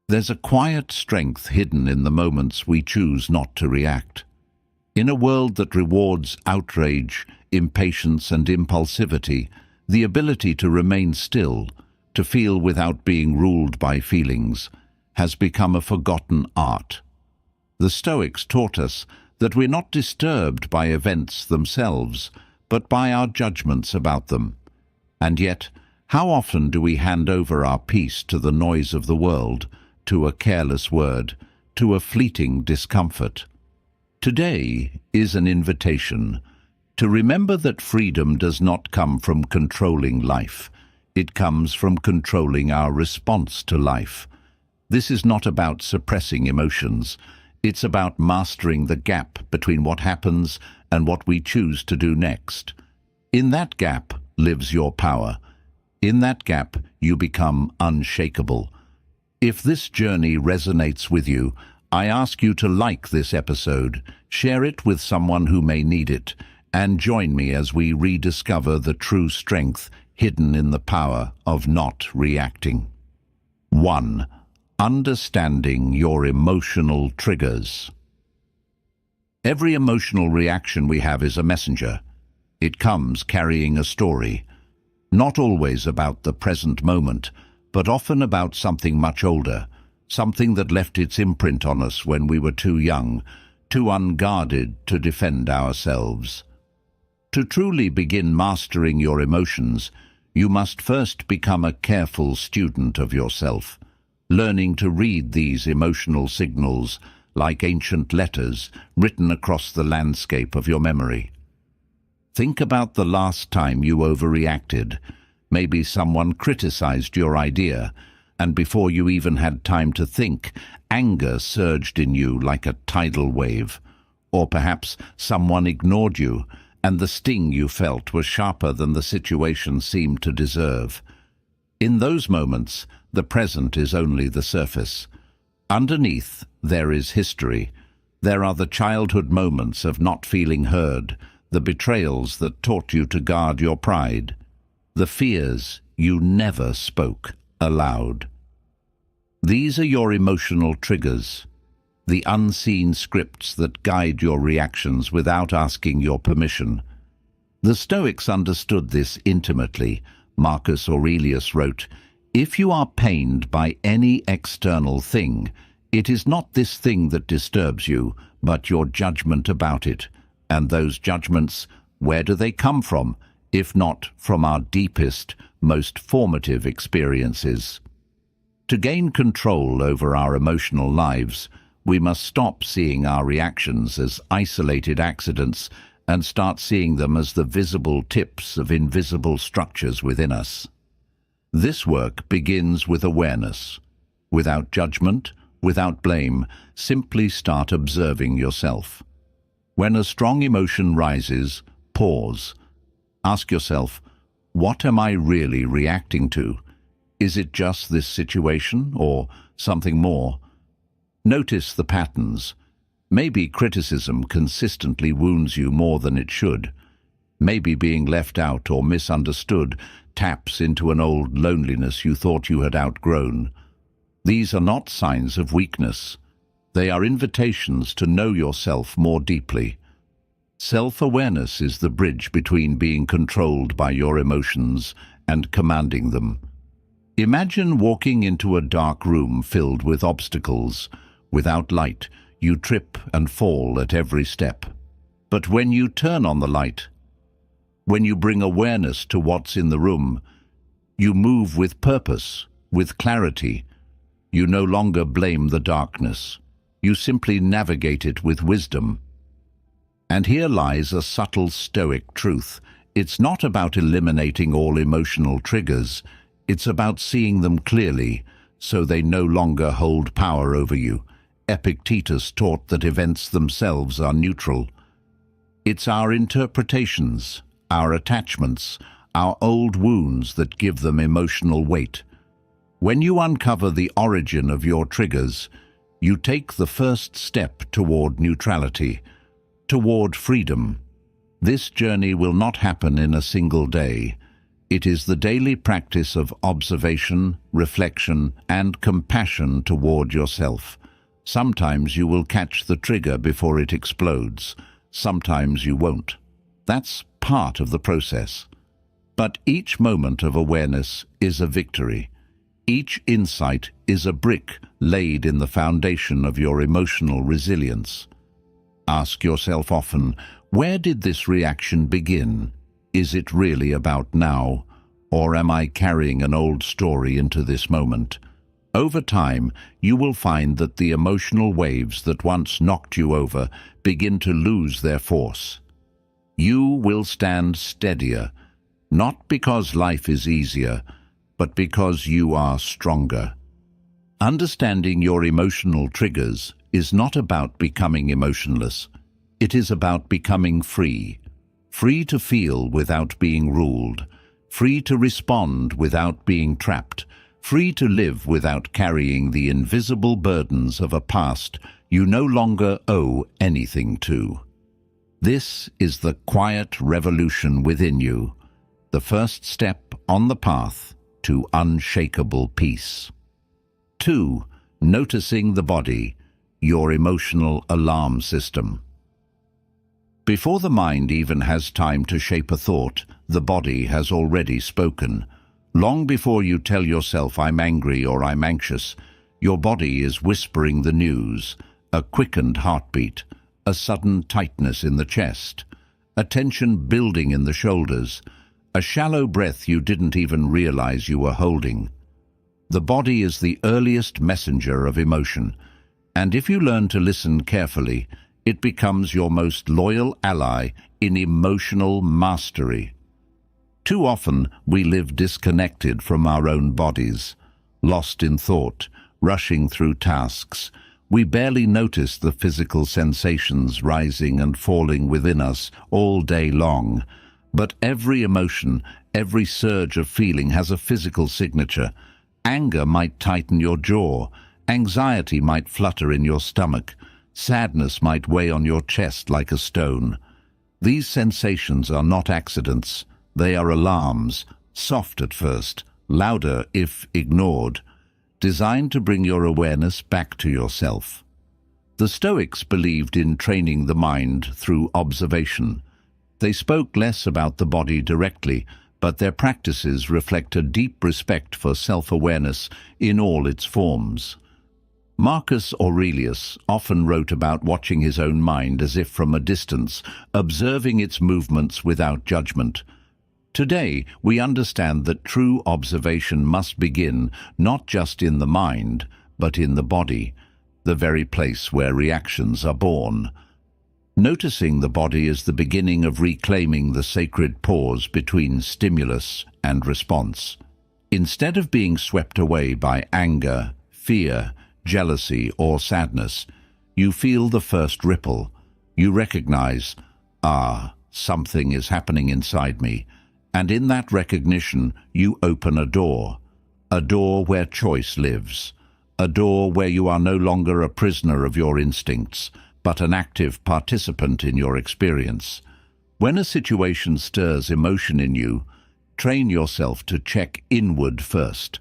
There's a quiet strength hidden in the moments we choose not to react. In a world that rewards outrage, impatience and impulsivity, the ability to remain still, to feel without being ruled by feelings, has become a forgotten art. The Stoics taught us that we're not disturbed by events themselves, but by our judgments about them. And yet, how often do we hand over our peace to the noise of the world, to a careless word, to a fleeting discomfort? Today is an invitation to remember that freedom does not come from controlling life. It comes from controlling our response to life. This is not about suppressing emotions. It's about mastering the gap between what happens and what we choose to do next. In that gap lives your power. In that gap, you become unshakable. If this journey resonates with you, I ask you to like this episode, share it with someone who may need it, and join me as we rediscover the true strength hidden in the power of not reacting. 1. Understanding your emotional triggers. Every emotional reaction we have is a messenger. It comes carrying a story, not always about the present moment, but often about something much older, something that left its imprint on us when we were too young, too unguarded to defend ourselves. To truly begin mastering your emotions, you must first become a careful student of yourself, learning to read these emotional signals like ancient letters written across the landscape of your memory. Think about the last time you overreacted. Maybe someone criticized your idea, and before you even had time to think, anger surged in you like a tidal wave. Or perhaps someone ignored you, and the sting you felt was sharper than the situation seemed to deserve. In those moments, the present is only the surface. Underneath, there is history. There are the childhood moments of not feeling heard, the betrayals that taught you to guard your pride, the fears you never spoke aloud. These are your emotional triggers, the unseen scripts that guide your reactions without asking your permission. The Stoics understood this intimately. Marcus Aurelius wrote, "If you are pained by any external thing, it is not this thing that disturbs you, but your judgment about it. And those judgments, where do they come from, if not from our deepest, most formative experiences?" To gain control over our emotional lives, we must stop seeing our reactions as isolated accidents and start seeing them as the visible tips of invisible structures within us. This work begins with awareness. Without judgment, without blame, simply start observing yourself. When a strong emotion rises, pause. Ask yourself, what am I really reacting to? Is it just this situation or something more? Notice the patterns. Maybe criticism consistently wounds you more than it should. Maybe being left out or misunderstood taps into an old loneliness you thought you had outgrown. These are not signs of weakness. They are invitations to know yourself more deeply. Self-awareness is the bridge between being controlled by your emotions and commanding them. Imagine walking into a dark room filled with obstacles. Without light, you trip and fall at every step. But when you turn on the light, when you bring awareness to what's in the room, you move with purpose, with clarity. You no longer blame the darkness. You simply navigate it with wisdom. And here lies a subtle Stoic truth. It's not about eliminating all emotional triggers. It's about seeing them clearly, so they no longer hold power over you. Epictetus taught that events themselves are neutral. It's our interpretations, our attachments, our old wounds that give them emotional weight. When you uncover the origin of your triggers, you take the first step toward neutrality, toward freedom. This journey will not happen in a single day. It is the daily practice of observation, reflection, and compassion toward yourself. Sometimes you will catch the trigger before it explodes. Sometimes you won't. That's part of the process. But each moment of awareness is a victory. Each insight is a brick laid in the foundation of your emotional resilience. Ask yourself often, where did this reaction begin? Is it really about now, or am I carrying an old story into this moment? Over time, you will find that the emotional waves that once knocked you over begin to lose their force. You will stand steadier, not because life is easier, but because you are stronger. Understanding your emotional triggers is not about becoming emotionless. It is about becoming free. Free to feel without being ruled. Free to respond without being trapped. Free to live without carrying the invisible burdens of a past you no longer owe anything to. This is the quiet revolution within you, the first step on the path to unshakable peace. 2. Noticing the body, your emotional alarm system. Before the mind even has time to shape a thought, the body has already spoken. Long before you tell yourself, "I'm angry" or "I'm anxious," your body is whispering the news: a quickened heartbeat, a sudden tightness in the chest, a tension building in the shoulders, a shallow breath you didn't even realize you were holding. The body is the earliest messenger of emotion, and if you learn to listen carefully, it becomes your most loyal ally in emotional mastery. Too often, we live disconnected from our own bodies, lost in thought, rushing through tasks. We barely notice the physical sensations rising and falling within us all day long. But every emotion, every surge of feeling has a physical signature. Anger might tighten your jaw. Anxiety might flutter in your stomach. Sadness might weigh on your chest like a stone. These sensations are not accidents. They are alarms, soft at first, louder if ignored, designed to bring your awareness back to yourself. The Stoics believed in training the mind through observation. They spoke less about the body directly, but their practices reflect a deep respect for self-awareness in all its forms. Marcus Aurelius often wrote about watching his own mind as if from a distance, observing its movements without judgment. Today, we understand that true observation must begin not just in the mind, but in the body, the very place where reactions are born. Noticing the body is the beginning of reclaiming the sacred pause between stimulus and response. Instead of being swept away by anger, fear, jealousy, or sadness, you feel the first ripple. You recognize, something is happening inside me. And in that recognition, you open a door where choice lives, a door where you are no longer a prisoner of your instincts, but an active participant in your experience. When a situation stirs emotion in you, train yourself to check inward first.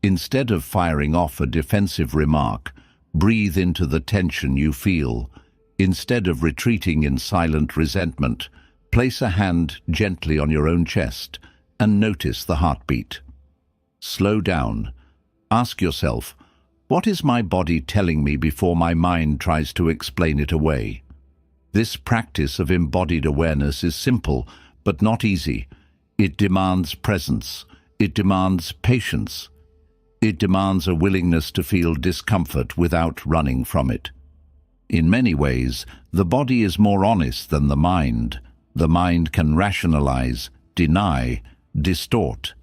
Instead of firing off a defensive remark, breathe into the tension you feel. Instead of retreating in silent resentment, place a hand gently on your own chest and notice the heartbeat. Slow down. Ask yourself, what is my body telling me before my mind tries to explain it away? This practice of embodied awareness is simple, but not easy. It demands presence. It demands patience. It demands a willingness to feel discomfort without running from it. In many ways, the body is more honest than the mind. The mind can rationalize, deny, distort.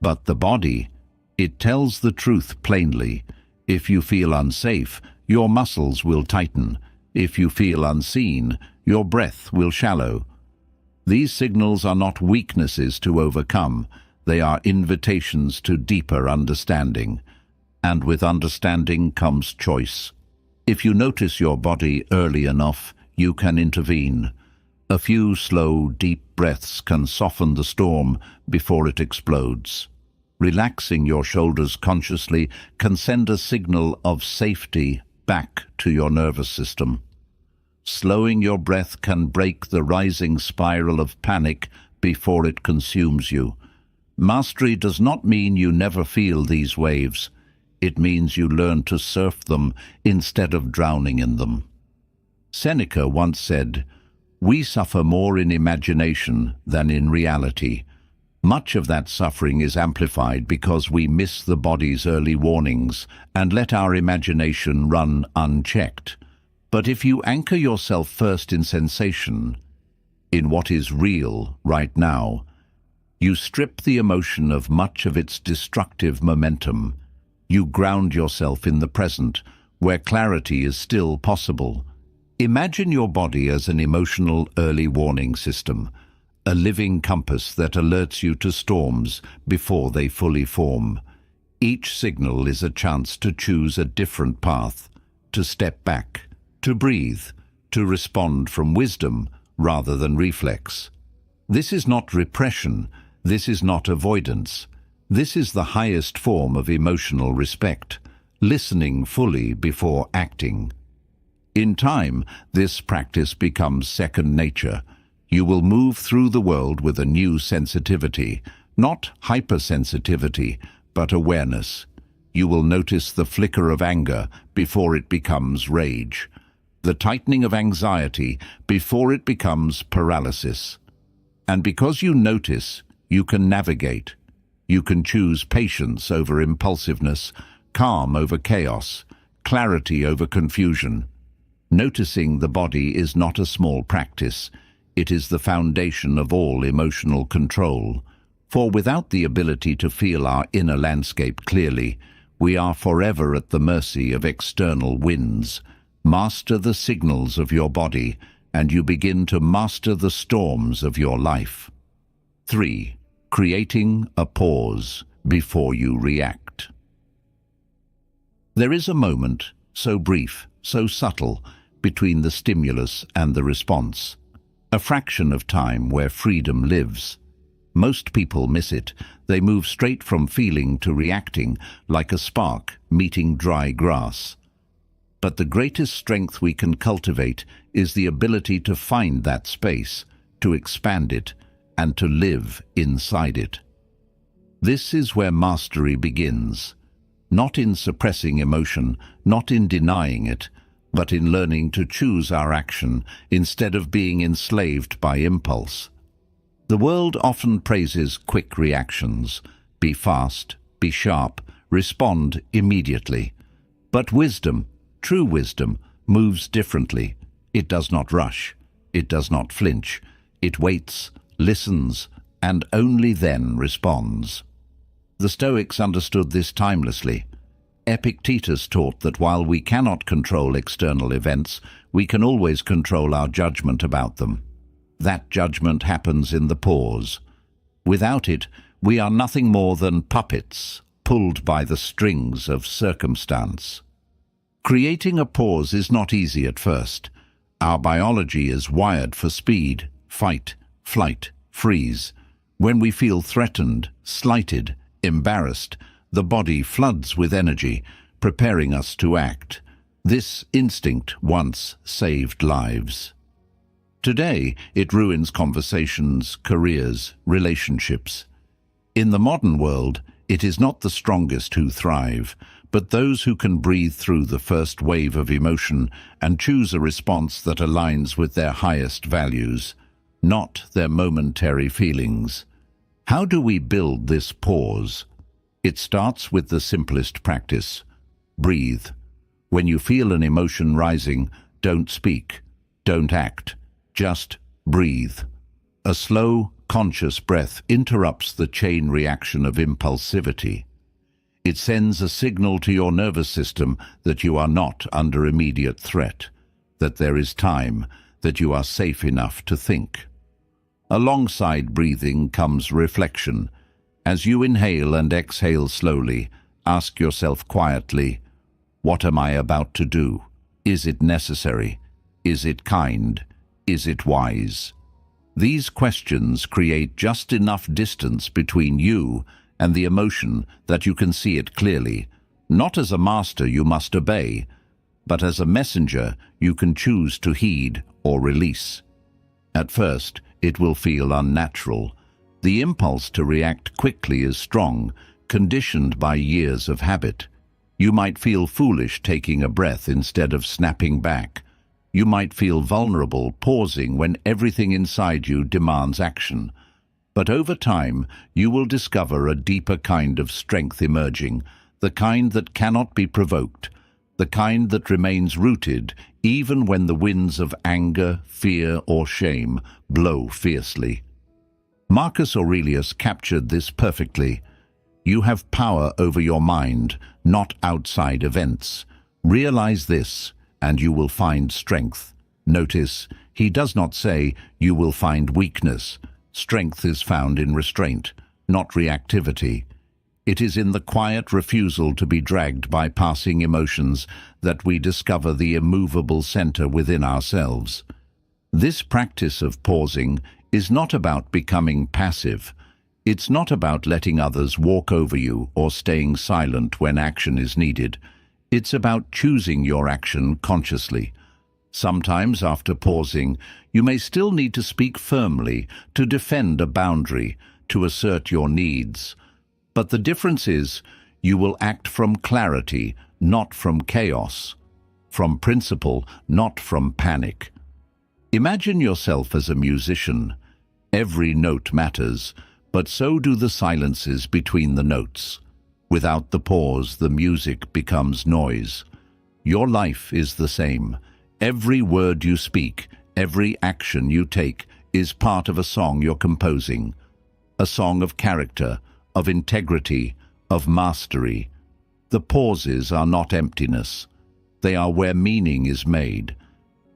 But the body, it tells the truth plainly. If you feel unsafe, your muscles will tighten. If you feel unseen, your breath will shallow. These signals are not weaknesses to overcome. They are invitations to deeper understanding. And with understanding comes choice. If you notice your body early enough, you can intervene. A few slow, deep breaths can soften the storm before it explodes. Relaxing your shoulders consciously can send a signal of safety back to your nervous system. Slowing your breath can break the rising spiral of panic before it consumes you. Mastery does not mean you never feel these waves. It means you learn to surf them instead of drowning in them. Seneca once said, "We suffer more in imagination than in reality." Much of that suffering is amplified because we miss the body's early warnings and let our imagination run unchecked. But if you anchor yourself first in sensation, in what is real right now, you strip the emotion of much of its destructive momentum. You ground yourself in the present, where clarity is still possible. Imagine your body as an emotional early warning system, a living compass that alerts you to storms before they fully form. Each signal is a chance to choose a different path, to step back, to breathe, to respond from wisdom rather than reflex. This is not repression, this is not avoidance. This is the highest form of emotional respect, listening fully before acting. In time, this practice becomes second nature. You will move through the world with a new sensitivity, not hypersensitivity, but awareness. You will notice the flicker of anger before it becomes rage, the tightening of anxiety before it becomes paralysis. And because you notice, you can navigate. You can choose patience over impulsiveness, calm over chaos, clarity over confusion. Noticing the body is not a small practice. It is the foundation of all emotional control. For without the ability to feel our inner landscape clearly, we are forever at the mercy of external winds. Master the signals of your body, and you begin to master the storms of your life. 3. Creating a pause before you react. There is a moment, so brief, so subtle, between the stimulus and the response. A fraction of time where freedom lives. Most people miss it. They move straight from feeling to reacting, like a spark meeting dry grass. But the greatest strength we can cultivate is the ability to find that space, to expand it, and to live inside it. This is where mastery begins, not in suppressing emotion, not in denying it, but in learning to choose our action instead of being enslaved by impulse. The world often praises quick reactions. Be fast, be sharp, respond immediately. But wisdom, true wisdom, moves differently. It does not rush. It does not flinch. It waits, listens, and only then responds. The Stoics understood this timelessly. Epictetus taught that while we cannot control external events, we can always control our judgment about them. That judgment happens in the pause. Without it, we are nothing more than puppets, pulled by the strings of circumstance. Creating a pause is not easy at first. Our biology is wired for speed, fight, flight, freeze. When we feel threatened, slighted, embarrassed, the body floods with energy, preparing us to act. This instinct once saved lives. Today, it ruins conversations, careers, relationships. In the modern world, it is not the strongest who thrive, but those who can breathe through the first wave of emotion and choose a response that aligns with their highest values, not their momentary feelings. How do we build this pause? It starts with the simplest practice. Breathe. When you feel an emotion rising, don't speak, don't act, just breathe. A slow, conscious breath interrupts the chain reaction of impulsivity. It sends a signal to your nervous system that you are not under immediate threat, that there is time, that you are safe enough to think. Alongside breathing comes reflection. As you inhale and exhale slowly, ask yourself quietly, what am I about to do? Is it necessary? Is it kind? Is it wise? These questions create just enough distance between you and the emotion that you can see it clearly. Not as a master you must obey, but as a messenger you can choose to heed or release. At first, it will feel unnatural. The impulse to react quickly is strong, conditioned by years of habit. You might feel foolish taking a breath instead of snapping back. You might feel vulnerable pausing when everything inside you demands action. But over time, you will discover a deeper kind of strength emerging, the kind that cannot be provoked, the kind that remains rooted even when the winds of anger, fear, or shame blow fiercely. Marcus Aurelius captured this perfectly. You have power over your mind, not outside events. Realize this, and you will find strength. Notice, he does not say you will find weakness. Strength is found in restraint, not reactivity. It is in the quiet refusal to be dragged by passing emotions that we discover the immovable center within ourselves. This practice of pausing is not about becoming passive. It's not about letting others walk over you or staying silent when action is needed. It's about choosing your action consciously. Sometimes, after pausing, you may still need to speak firmly, to defend a boundary, to assert your needs. But the difference is, you will act from clarity, not from chaos, from principle, not from panic. Imagine yourself as a musician. Every note matters, but so do the silences between the notes. Without the pause, the music becomes noise. Your life is the same. Every word you speak, every action you take, is part of a song you're composing. A song of character, of integrity, of mastery. The pauses are not emptiness. They are where meaning is made.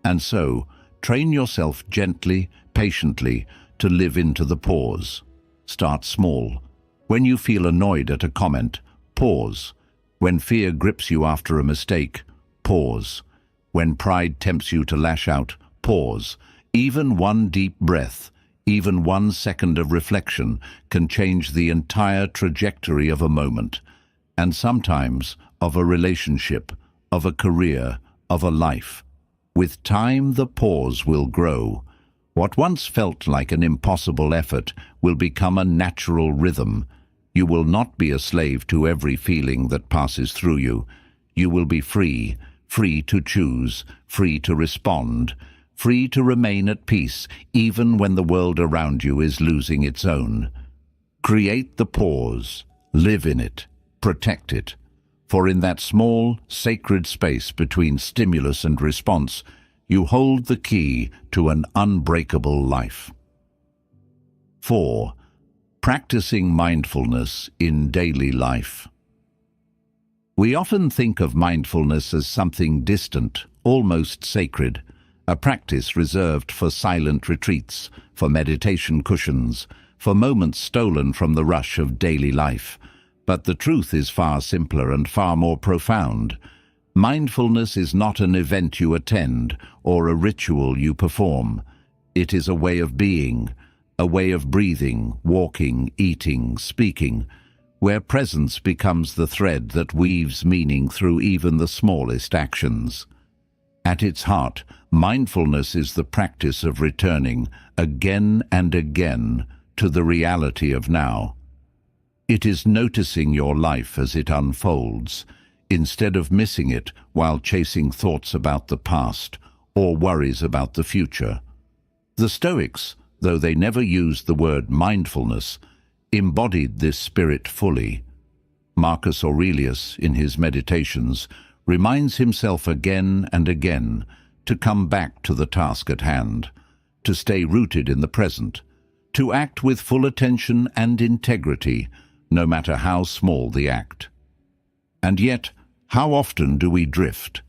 And so, train yourself gently, patiently, to live into the pause. Start small. When you feel annoyed at a comment, pause. When fear grips you after a mistake, pause. When pride tempts you to lash out, pause. Even one deep breath, even 1 second of reflection can change the entire trajectory of a moment, and sometimes of a relationship, of a career, of a life. With time, the pause will grow. What once felt like an impossible effort will become a natural rhythm. You will not be a slave to every feeling that passes through you. You will be free, free to choose, free to respond, free to remain at peace even when the world around you is losing its own. Create the pause, live in it, protect it, for in that small, sacred space between stimulus and response, you hold the key to an unbreakable life. 4. Practicing mindfulness in daily life. We often think of mindfulness as something distant, almost sacred, a practice reserved for silent retreats, for meditation cushions, for moments stolen from the rush of daily life. But the truth is far simpler and far more profound. Mindfulness is not an event you attend or a ritual you perform. It is a way of being, a way of breathing, walking, eating, speaking, where presence becomes the thread that weaves meaning through even the smallest actions. At its heart, mindfulness is the practice of returning, again and again, to the reality of now. It is noticing your life as it unfolds, instead of missing it while chasing thoughts about the past or worries about the future. The Stoics, though they never used the word mindfulness, embodied this spirit fully. Marcus Aurelius, in his Meditations, reminds himself again and again to come back to the task at hand, to stay rooted in the present, to act with full attention and integrity, no matter how small the act. And yet, how often do we drift?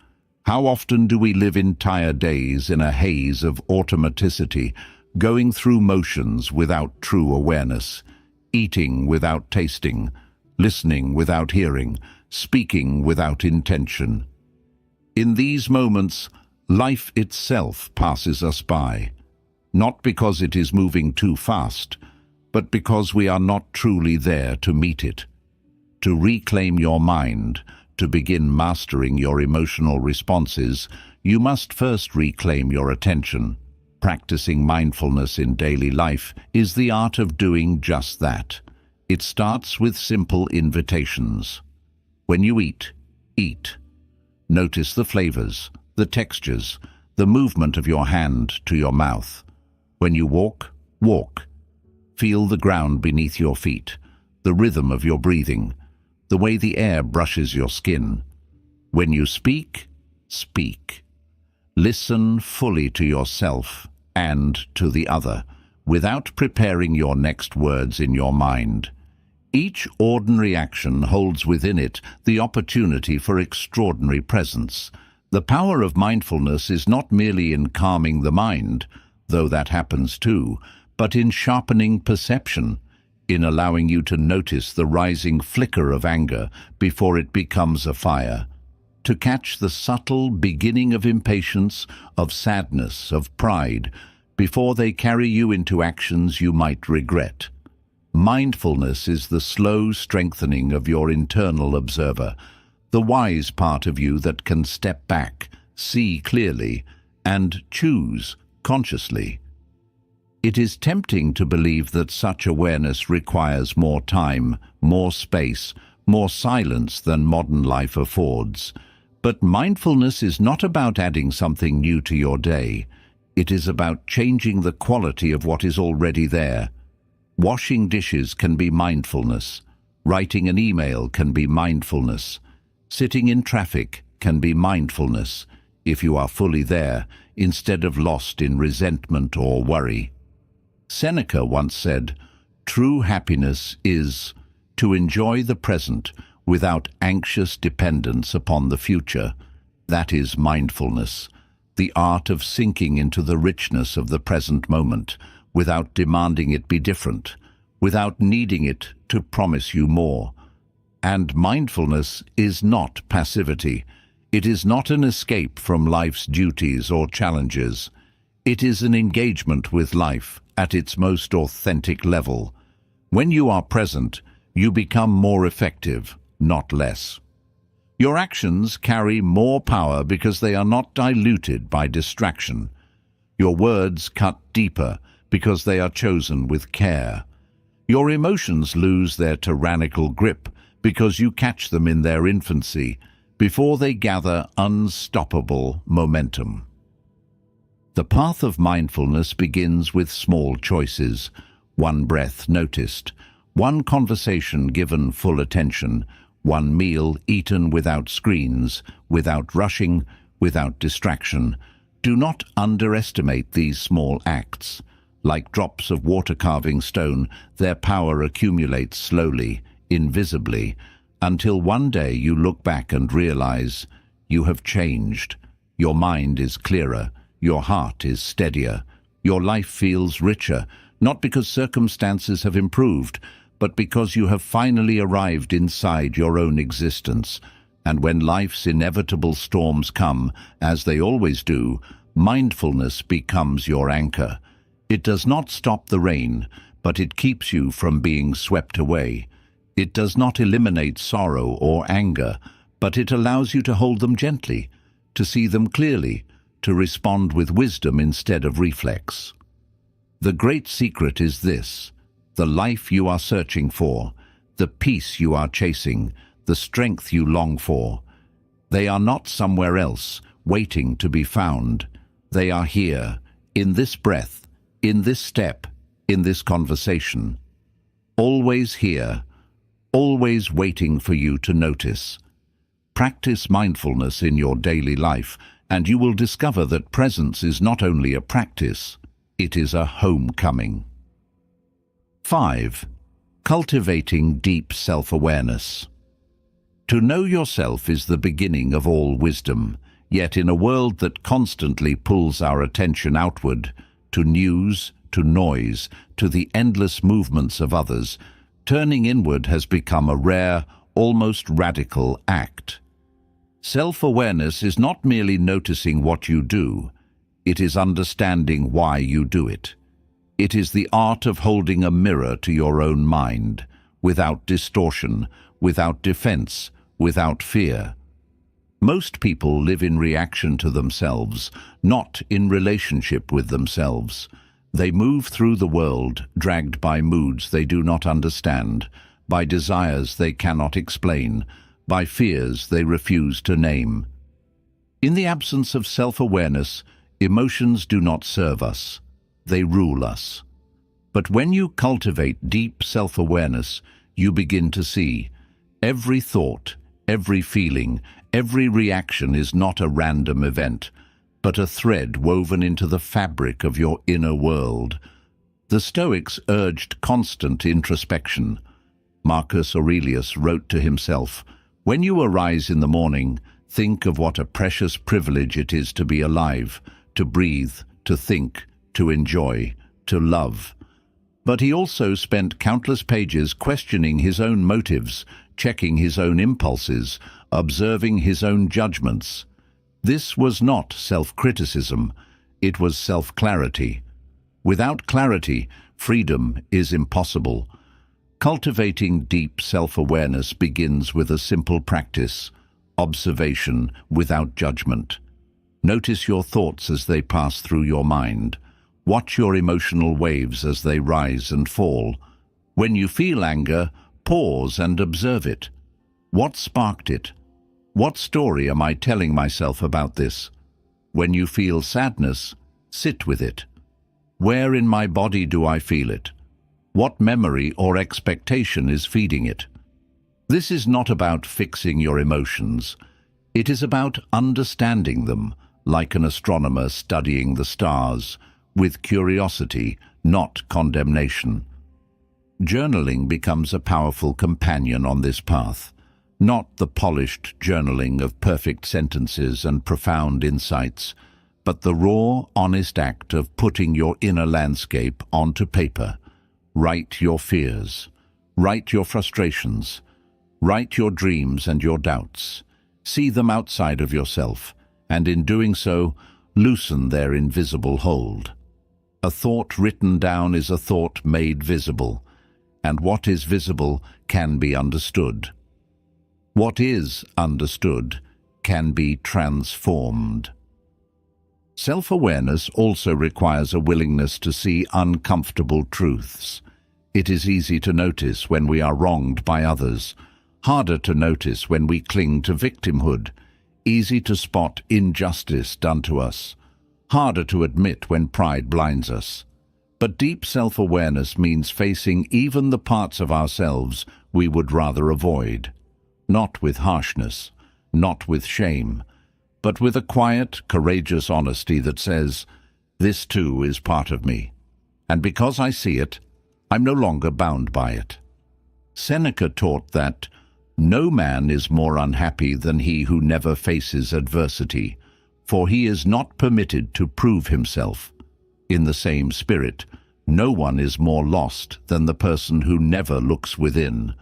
How often do we live entire days in a haze of automaticity, going through motions without true awareness, eating without tasting, listening without hearing, speaking without intention? In these moments, life itself passes us by. not because it is moving too fast, but because we are not truly there to meet it. To reclaim your mind, to begin mastering your emotional responses, you must first reclaim your attention. Practicing mindfulness in daily life is the art of doing just that. It starts with simple invitations. When you eat, eat. Notice the flavors, the textures, the movement of your hand to your mouth. When you walk, walk. Feel the ground beneath your feet, the rhythm of your breathing, the way the air brushes your skin. When you speak, speak. Listen fully to yourself and to the other, without preparing your next words in your mind. Each ordinary action holds within it the opportunity for extraordinary presence. The power of mindfulness is not merely in calming the mind, though that happens too, but in sharpening perception, in allowing you to notice the rising flicker of anger before it becomes a fire, to catch the subtle beginning of impatience, of sadness, of pride, before they carry you into actions you might regret. Mindfulness is the slow strengthening of your internal observer, the wise part of you that can step back, see clearly, and choose consciously. It is tempting to believe that such awareness requires more time, more space, more silence than modern life affords. But mindfulness is not about adding something new to your day. It is about changing the quality of what is already there. Washing dishes can be mindfulness. Writing an email can be mindfulness. Sitting in traffic can be mindfulness, if you are fully there, instead of lost in resentment or worry. Seneca once said, "True happiness is to enjoy the present without anxious dependence upon the future." That is mindfulness, the art of sinking into the richness of the present moment, without demanding it be different, without needing it to promise you more. And mindfulness is not passivity. It is not an escape from life's duties or challenges. It is an engagement with life at its most authentic level. When you are present, you become more effective, not less. Your actions carry more power because they are not diluted by distraction. Your words cut deeper because they are chosen with care. Your emotions lose their tyrannical grip because you catch them in their infancy, before they gather unstoppable momentum. The path of mindfulness begins with small choices, one breath noticed, one conversation given full attention, one meal eaten without screens, without rushing, without distraction. Do not underestimate these small acts. Like drops of water carving stone, their power accumulates slowly, invisibly, until one day you look back and realize you have changed. Your mind is clearer. Your heart is steadier. Your life feels richer, not because circumstances have improved, but because you have finally arrived inside your own existence. And when life's inevitable storms come, as they always do, mindfulness becomes your anchor. It does not stop the rain, but it keeps you from being swept away. It does not eliminate sorrow or anger, but it allows you to hold them gently, to see them clearly, to respond with wisdom instead of reflex. The great secret is this: the life you are searching for, the peace you are chasing, the strength you long for. They are not somewhere else, waiting to be found. They are here, in this breath, in this step, in this conversation. Always here, always waiting for you to notice. Practice mindfulness in your daily life, and you will discover that presence is not only a practice, it is a homecoming. 5. Cultivating deep self-awareness. To know yourself is the beginning of all wisdom, yet in a world that constantly pulls our attention outward, to news, to noise, to the endless movements of others, turning inward has become a rare, almost radical act. Self-awareness is not merely noticing what you do, It is understanding why you do it. It is the art of holding a mirror to your own mind, without distortion, without defense, without fear. Most people live in reaction to themselves, not in relationship with themselves. They move through the world, dragged by moods they do not understand, by desires they cannot explain, by fears they refuse to name. In the absence of self-awareness, emotions do not serve us. They rule us. But when you cultivate deep self-awareness, you begin to see every thought, every feeling, every reaction is not a random event, but a thread woven into the fabric of your inner world. The Stoics urged constant introspection. Marcus Aurelius wrote to himself, "When you arise in the morning, think of what a precious privilege it is to be alive, to breathe, to think, to enjoy, to love." But he also spent countless pages questioning his own motives, checking his own impulses, observing his own judgments. This was not self-criticism, it was self-clarity. Without clarity, freedom is impossible. Cultivating deep self-awareness begins with a simple practice: observation without judgment. Notice your thoughts as they pass through your mind. Watch your emotional waves as they rise and fall. When you feel anger, pause and observe it. What sparked it? What story am I telling myself about this? When you feel sadness, sit with it. Where in my body do I feel it? What memory or expectation is feeding it? This is not about fixing your emotions. It is about understanding them, like an astronomer studying the stars, with curiosity, not condemnation. Journaling becomes a powerful companion on this path, not the polished journaling of perfect sentences and profound insights, but the raw, honest act of putting your inner landscape onto paper. Write your fears, write your frustrations, write your dreams and your doubts. See them outside of yourself, and in doing so, loosen their invisible hold. A thought written down is a thought made visible, and what is visible can be understood. What is understood can be transformed. Self-awareness also requires a willingness to see uncomfortable truths. It is easy to notice when we are wronged by others, harder to notice when we cling to victimhood, easy to spot injustice done to us, harder to admit when pride blinds us. But deep self-awareness means facing even the parts of ourselves we would rather avoid. Not with harshness, not with shame, but with a quiet, courageous honesty that says, "This too is part of me, and because I see it, I'm no longer bound by it." Seneca taught that no man is more unhappy than he who never faces adversity, for he is not permitted to prove himself. In the same spirit, no one is more lost than the person who never looks within.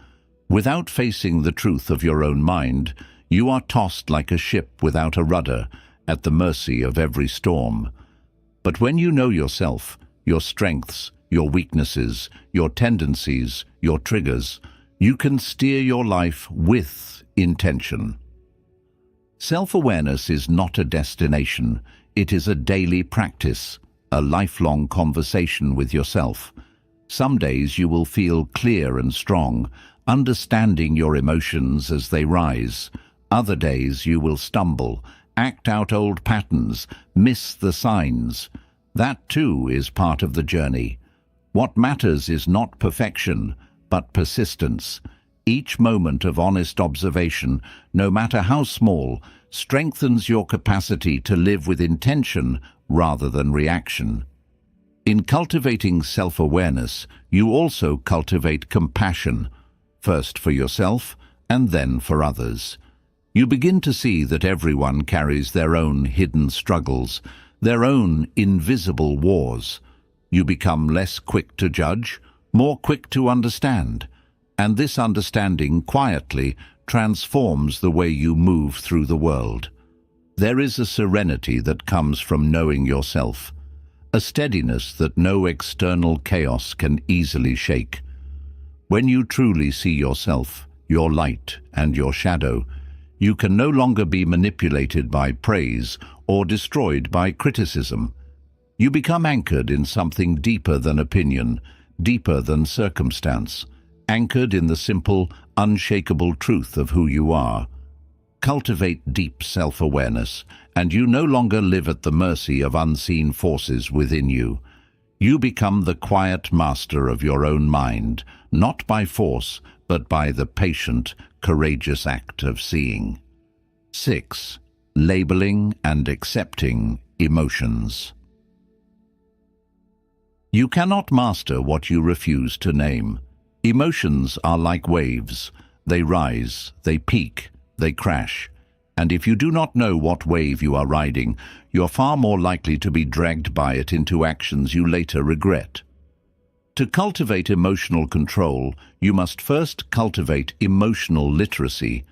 Without facing the truth of your own mind, you are tossed like a ship without a rudder, at the mercy of every storm. But when you know yourself, your strengths, your weaknesses, your tendencies, your triggers, you can steer your life with intention. Self-awareness is not a destination, it is a daily practice, a lifelong conversation with yourself. Some days you will feel clear and strong, understanding your emotions as they rise. Other days you will stumble, act out old patterns, miss the signs. That too is part of the journey. What matters is not perfection, but persistence. Each moment of honest observation, no matter how small, strengthens your capacity to live with intention rather than reaction. In cultivating self-awareness, you also cultivate compassion, first for yourself and then for others. You begin to see that everyone carries their own hidden struggles, their own invisible wars. You become less quick to judge, more quick to understand, and this understanding quietly transforms the way you move through the world. There is a serenity that comes from knowing yourself, a steadiness that no external chaos can easily shake. When you truly see yourself, your light and your shadow, you can no longer be manipulated by praise or destroyed by criticism. You become anchored in something deeper than opinion, deeper than circumstance, anchored in the simple, unshakable truth of who you are. Cultivate deep self-awareness, and you no longer live at the mercy of unseen forces within you. You become the quiet master of your own mind, not by force, but by the patient, courageous act of seeing. 6. Labeling and accepting emotions. You cannot master what you refuse to name. Emotions are like waves. They rise, they peak, they crash. And if you do not know what wave you are riding, you're far more likely to be dragged by it into actions you later regret. To cultivate emotional control, you must first cultivate emotional literacy,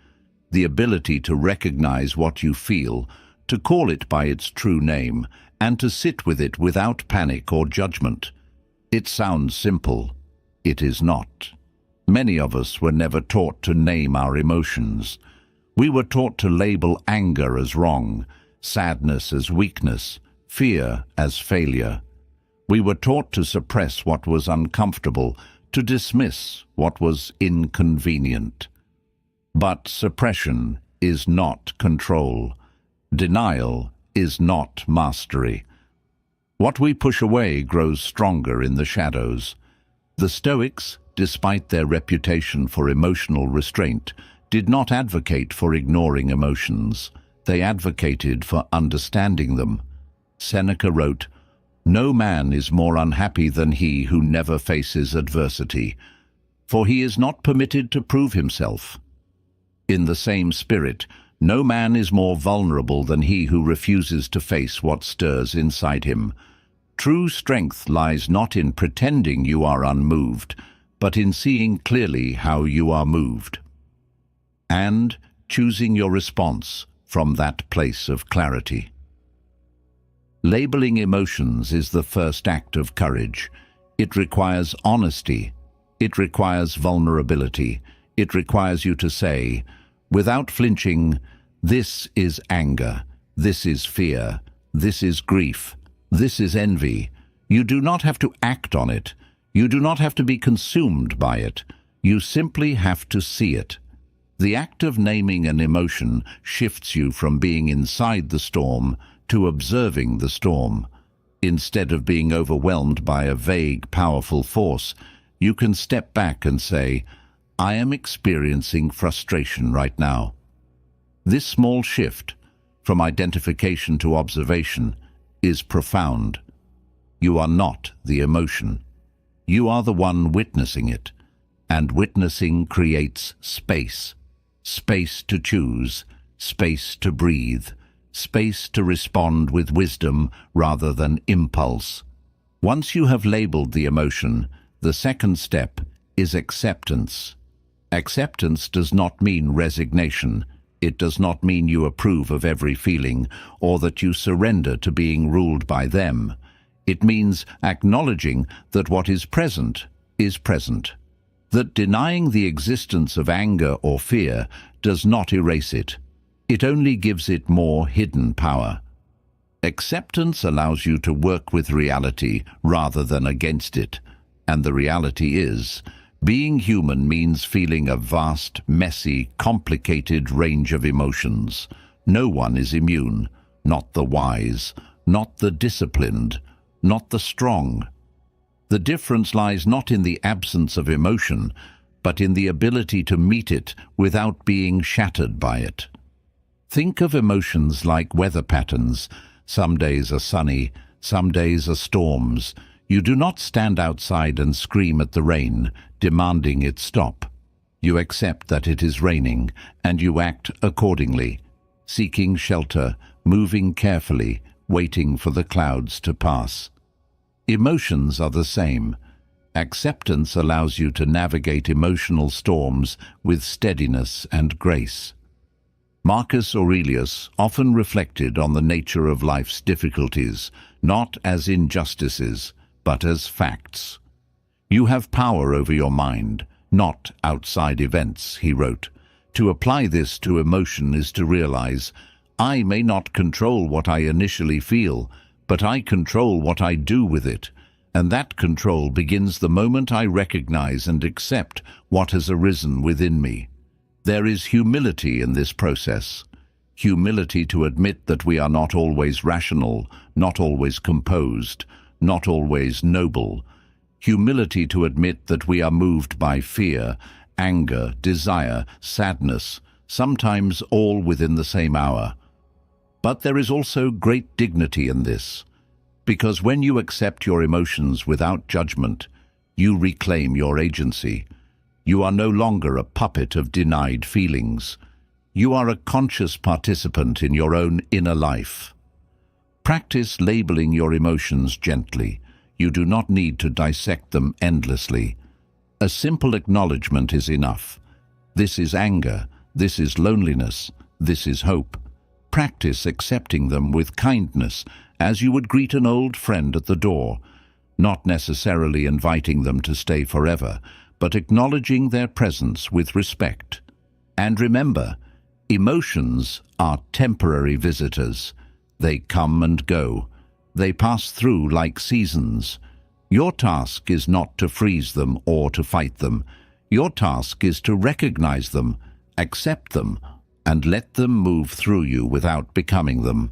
the ability to recognize what you feel, to call it by its true name, and to sit with it without panic or judgment. It sounds simple. It is not. Many of us were never taught to name our emotions. We were taught to label anger as wrong, sadness as weakness, fear as failure. We were taught to suppress what was uncomfortable, to dismiss what was inconvenient. But suppression is not control. Denial is not mastery. What we push away grows stronger in the shadows. The Stoics, despite their reputation for emotional restraint, did not advocate for ignoring emotions. They advocated for understanding them. Seneca wrote, "No man is more unhappy than he who never faces adversity, for he is not permitted to prove himself." In the same spirit, no man is more vulnerable than he who refuses to face what stirs inside him. True strength lies not in pretending you are unmoved, but in seeing clearly how you are moved, and choosing your response from that place of clarity. Labeling emotions is the first act of courage. It requires honesty. It requires vulnerability. It requires you to say, without flinching, "This is anger. This is fear. This is grief. This is envy." You do not have to act on it. You do not have to be consumed by it. You simply have to see it. The act of naming an emotion shifts you from being inside the storm to observing the storm. Instead of being overwhelmed by a vague, powerful force, you can step back and say, "I am experiencing frustration right now." This small shift, from identification to observation, is profound. You are not the emotion. You are the one witnessing it, and witnessing creates space. Space to choose, space to breathe, space to respond with wisdom rather than impulse. Once you have labeled the emotion, the second step is acceptance. Acceptance does not mean resignation. It does not mean you approve of every feeling or that you surrender to being ruled by them. It means acknowledging that what is present, that denying the existence of anger or fear does not erase it. It only gives it more hidden power. Acceptance allows you to work with reality rather than against it, and the reality is, being human means feeling a vast, messy, complicated range of emotions. No one is immune, not the wise, not the disciplined, not the strong. The difference lies not in the absence of emotion, but in the ability to meet it without being shattered by it. Think of emotions like weather patterns. Some days are sunny, some days are storms. You do not stand outside and scream at the rain, demanding it stop. You accept that it is raining, and you act accordingly, seeking shelter, moving carefully, waiting for the clouds to pass. Emotions are the same. Acceptance allows you to navigate emotional storms with steadiness and grace. Marcus Aurelius often reflected on the nature of life's difficulties, not as injustices, but as facts. "You have power over your mind, not outside events," he wrote. To apply this to emotion is to realize, I may not control what I initially feel, but I control what I do with it, and that control begins the moment I recognize and accept what has arisen within me. There is humility in this process. Humility to admit that we are not always rational, not always composed, not always noble. Humility to admit that we are moved by fear, anger, desire, sadness, sometimes all within the same hour. But there is also great dignity in this, because when you accept your emotions without judgment, you reclaim your agency. You are no longer a puppet of denied feelings. You are a conscious participant in your own inner life. Practice labeling your emotions gently. You do not need to dissect them endlessly. A simple acknowledgement is enough. This is anger, this is loneliness, this is hope. Practice accepting them with kindness as you would greet an old friend at the door, not necessarily inviting them to stay forever, but acknowledging their presence with respect. And remember, emotions are temporary visitors. They come and go. They pass through like seasons. Your task is not to freeze them or to fight them. Your task is to recognize them, accept them, and let them move through you without becoming them.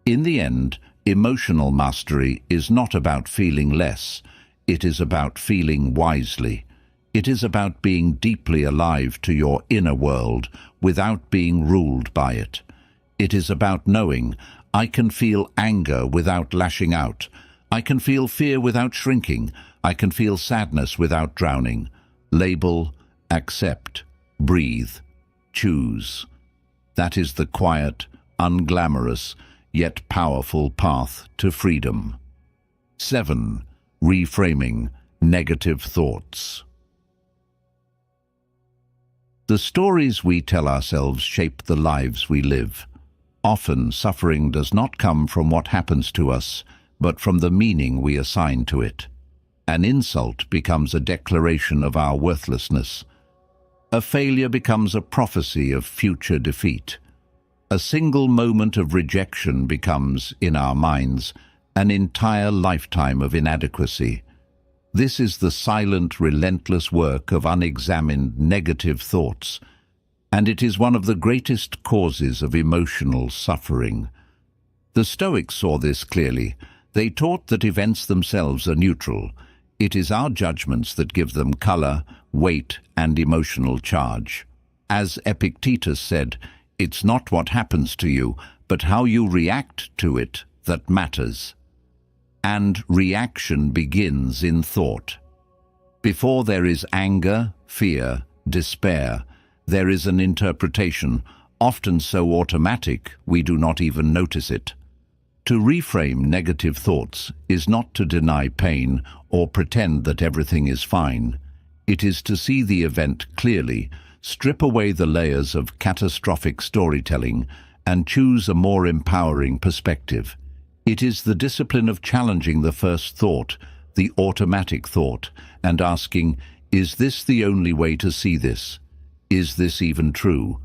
In the end, emotional mastery is not about feeling less. It is about feeling wisely. It is about being deeply alive to your inner world without being ruled by it. It is about knowing, I can feel anger without lashing out. I can feel fear without shrinking. I can feel sadness without drowning. Label, accept, breathe, choose. That is the quiet, unglamorous, yet powerful path to freedom. 7. Reframing negative thoughts. The stories we tell ourselves shape the lives we live. Often, suffering does not come from what happens to us, but from the meaning we assign to it. An insult becomes a declaration of our worthlessness. A failure becomes a prophecy of future defeat. A single moment of rejection becomes, in our minds, an entire lifetime of inadequacy. This is the silent, relentless work of unexamined negative thoughts, and it is one of the greatest causes of emotional suffering. The Stoics saw this clearly. They taught that events themselves are neutral. It is our judgments that give them color, weight, and emotional charge. As Epictetus said, it's not what happens to you, but how you react to it that matters. And reaction begins in thought. Before there is anger, fear, despair, there is an interpretation, often so automatic we do not even notice it. To reframe negative thoughts is not to deny pain or pretend that everything is fine. It is to see the event clearly, strip away the layers of catastrophic storytelling, and choose a more empowering perspective. It is the discipline of challenging the first thought, the automatic thought, and asking, is this the only way to see this? Is this even true?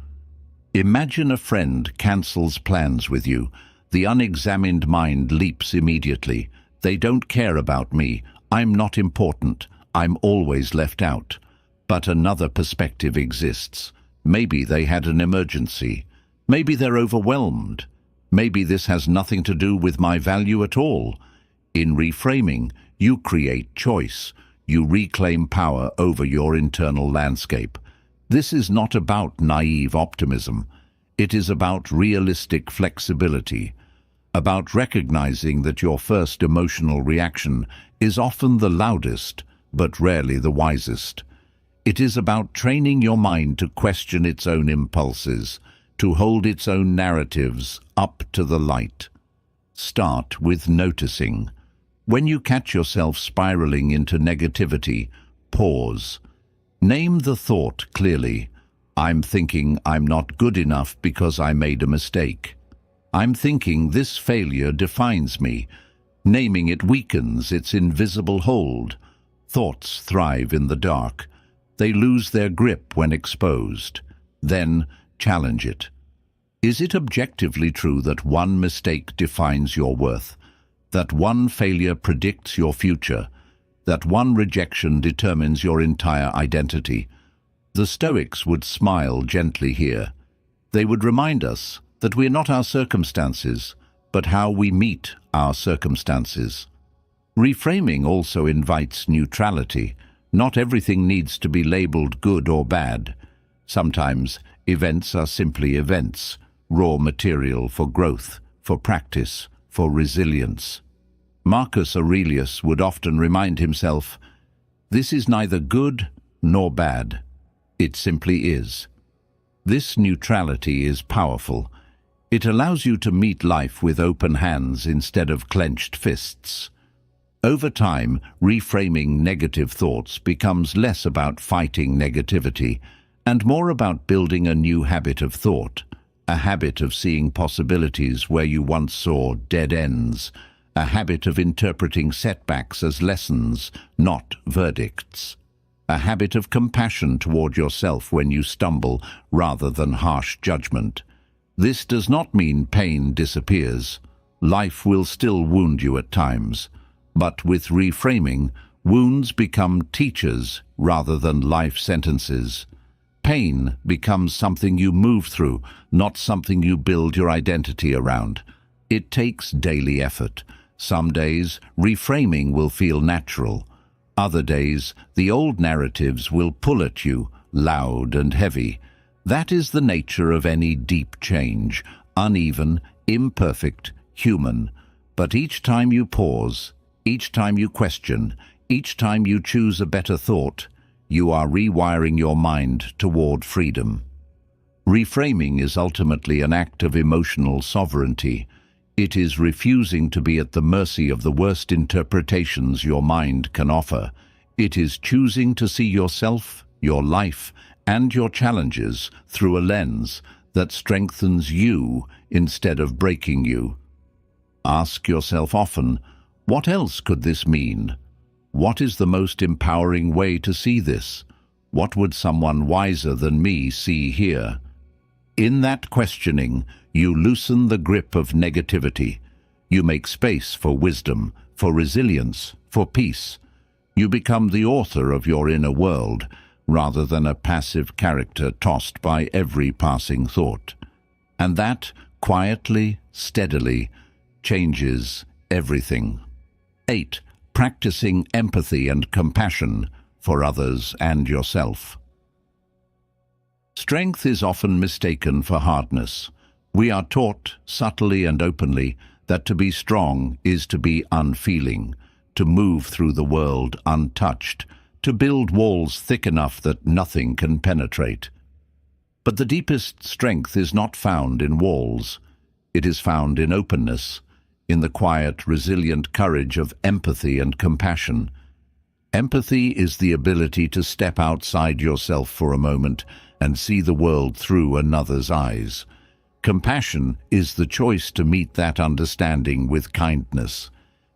Imagine a friend cancels plans with you. The unexamined mind leaps immediately. They don't care about me. I'm not important. I'm always left out. But another perspective exists. Maybe they had an emergency. Maybe they're overwhelmed. Maybe this has nothing to do with my value at all. In reframing, you create choice. You reclaim power over your internal landscape. This is not about naive optimism. It is about realistic flexibility, about recognizing that your first emotional reaction is often the loudest, but rarely the wisest. It is about training your mind to question its own impulses, to hold its own narratives up to the light. Start with noticing. When you catch yourself spiraling into negativity, pause. Name the thought clearly. I'm thinking I'm not good enough because I made a mistake. I'm thinking this failure defines me. Naming it weakens its invisible hold. Thoughts thrive in the dark. They lose their grip when exposed. Then challenge it. Is it objectively true that one mistake defines your worth? That one failure predicts your future? That one rejection determines your entire identity? The Stoics would smile gently here. They would remind us that we are not our circumstances, but how we meet our circumstances. Reframing also invites neutrality. Not everything needs to be labeled good or bad. Sometimes events are simply events, raw material for growth, for practice, for resilience. Marcus Aurelius would often remind himself, "This is neither good nor bad. It simply is." This neutrality is powerful. It allows you to meet life with open hands instead of clenched fists. Over time, reframing negative thoughts becomes less about fighting negativity and more about building a new habit of thought, a habit of seeing possibilities where you once saw dead ends, a habit of interpreting setbacks as lessons, not verdicts, a habit of compassion toward yourself when you stumble rather than harsh judgment. This does not mean pain disappears. Life will still wound you at times. But with reframing, wounds become teachers rather than life sentences. Pain becomes something you move through, not something you build your identity around. It takes daily effort. Some days, reframing will feel natural. Other days, the old narratives will pull at you, loud and heavy. That is the nature of any deep change, uneven, imperfect, human. But each time you pause, each time you question, each time you choose a better thought, you are rewiring your mind toward freedom. Reframing is ultimately an act of emotional sovereignty. It is refusing to be at the mercy of the worst interpretations your mind can offer. It is choosing to see yourself, your life, and your challenges through a lens that strengthens you instead of breaking you. Ask yourself often, what else could this mean? What is the most empowering way to see this? What would someone wiser than me see here? In that questioning, you loosen the grip of negativity. You make space for wisdom, for resilience, for peace. You become the author of your inner world, rather than a passive character tossed by every passing thought. And that, quietly, steadily, changes everything. 8. Practicing empathy and compassion for others and yourself. Strength is often mistaken for hardness. We are taught, subtly and openly, that to be strong is to be unfeeling, to move through the world untouched, to build walls thick enough that nothing can penetrate. But the deepest strength is not found in walls. It is found in openness, in the quiet, resilient courage of empathy and compassion. Empathy is the ability to step outside yourself for a moment and see the world through another's eyes. Compassion is the choice to meet that understanding with kindness.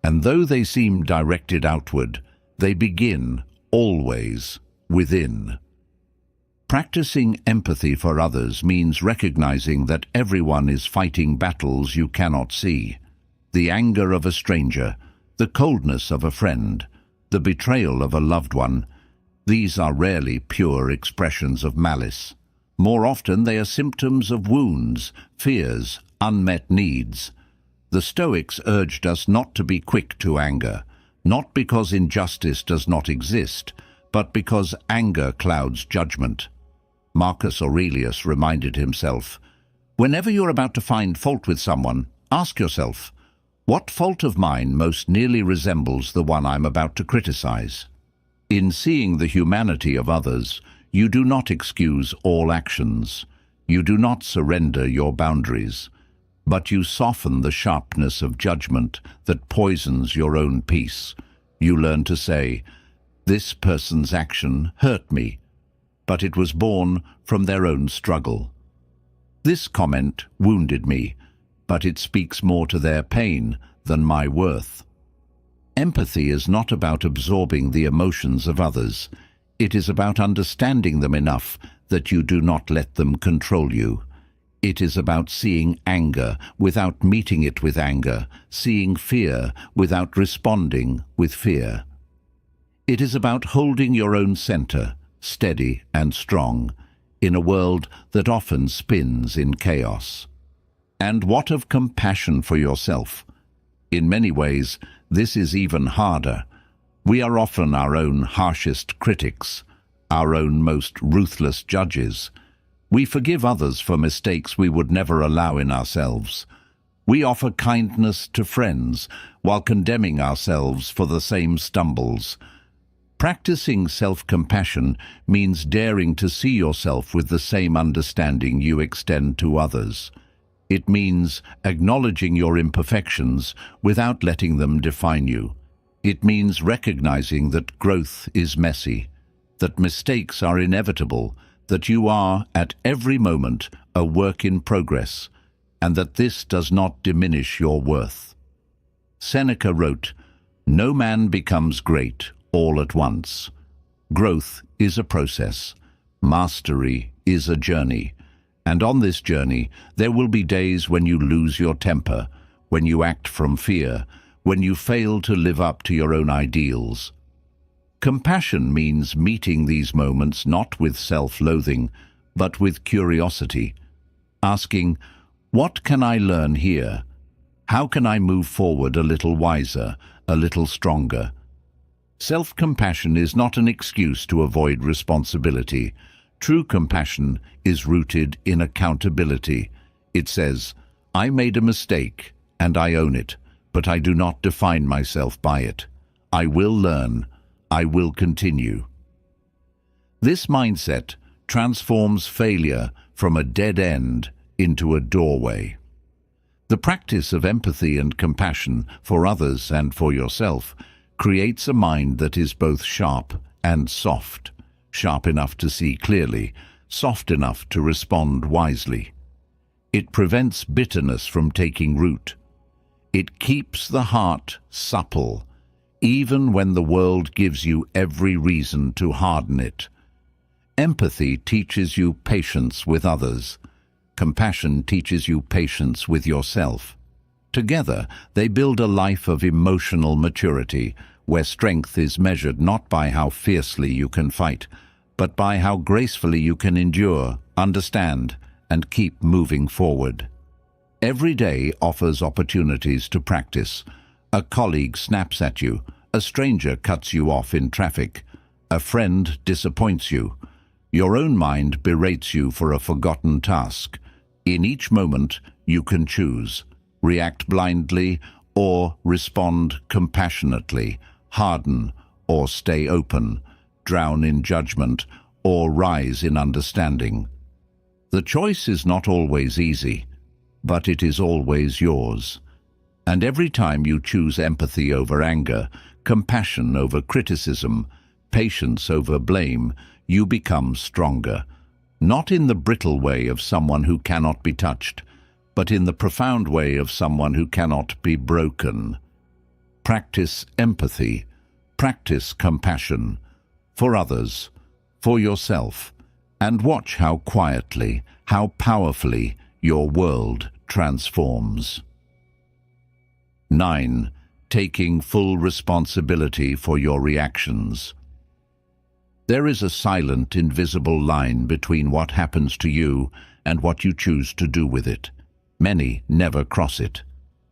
And though they seem directed outward, they begin, always, within. Practicing empathy for others means recognizing that everyone is fighting battles you cannot see. The anger of a stranger, the coldness of a friend, the betrayal of a loved one, these are rarely pure expressions of malice. More often they are symptoms of wounds, fears, unmet needs. The Stoics urged us not to be quick to anger, not because injustice does not exist, but because anger clouds judgment. Marcus Aurelius reminded himself, "Whenever you're about to find fault with someone, ask yourself, what fault of mine most nearly resembles the one I'm about to criticize?" In seeing the humanity of others, you do not excuse all actions. You do not surrender your boundaries, but you soften the sharpness of judgment that poisons your own peace. You learn to say, "This person's action hurt me. but it was born from their own struggle. This comment wounded me, but it speaks more to their pain than my worth. Empathy is not about absorbing the emotions of others. It is about understanding them enough that you do not let them control you. It is about seeing anger without meeting it with anger, seeing fear without responding with fear. It is about holding your own center, steady and strong, in a world that often spins in chaos. And what of compassion for yourself? In many ways, this is even harder. We are often our own harshest critics, our own most ruthless judges. We forgive others for mistakes we would never allow in ourselves. We offer kindness to friends while condemning ourselves for the same stumbles. Practicing self-compassion means daring to see yourself with the same understanding you extend to others. It means acknowledging your imperfections without letting them define you. It means recognizing that growth is messy, that mistakes are inevitable, that you are, at every moment, a work in progress, and that this does not diminish your worth. Seneca wrote, "No man becomes great all at once. Growth is a process. Mastery is a journey. And on this journey, there will be days when you lose your temper, when you act from fear, when you fail to live up to your own ideals." Compassion means meeting these moments not with self-loathing, but with curiosity, asking, what can I learn here? How can I move forward a little wiser, a little stronger? Self-compassion is not an excuse to avoid responsibility. True compassion is rooted in accountability. It says, I made a mistake, and I own it, but I do not define myself by it. I will learn. I will continue. This mindset transforms failure from a dead end into a doorway. The practice of empathy and compassion for others and for yourself creates a mind that is both sharp and soft, sharp enough to see clearly, soft enough to respond wisely. It prevents bitterness from taking root. It keeps the heart supple, even when the world gives you every reason to harden it. Empathy teaches you patience with others. Compassion teaches you patience with yourself. Together, they build a life of emotional maturity, where strength is measured not by how fiercely you can fight, but by how gracefully you can endure, understand, and keep moving forward. Every day offers opportunities to practice. A colleague snaps at you, a stranger cuts you off in traffic, a friend disappoints you, your own mind berates you for a forgotten task. In each moment, you can choose. React blindly or respond compassionately, harden or stay open, drown in judgment or rise in understanding. The choice is not always easy, but it is always yours. And every time you choose empathy over anger, compassion over criticism, patience over blame, you become stronger. Not in the brittle way of someone who cannot be touched, but in the profound way of someone who cannot be broken. Practice empathy, practice compassion, for others, for yourself, and watch how quietly, how powerfully your world transforms. 9. Taking full responsibility for your reactions. There is a silent, invisible line between what happens to you and what you choose to do with it. Many never cross it.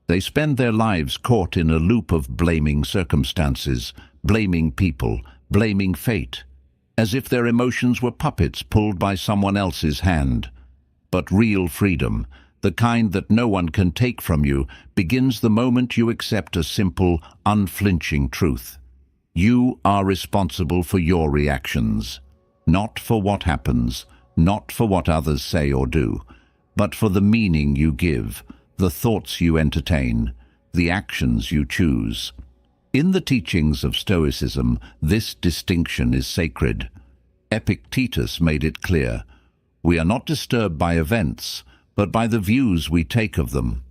They spend their lives caught in a loop of blaming circumstances, blaming people, blaming fate, as if their emotions were puppets pulled by someone else's hand. But real freedom, the kind that no one can take from you, begins the moment you accept a simple, unflinching truth. You are responsible for your reactions, not for what happens, not for what others say or do, but for the meaning you give, the thoughts you entertain, the actions you choose. In the teachings of Stoicism, this distinction is sacred. Epictetus made it clear, we are not disturbed by events, but by the views we take of them.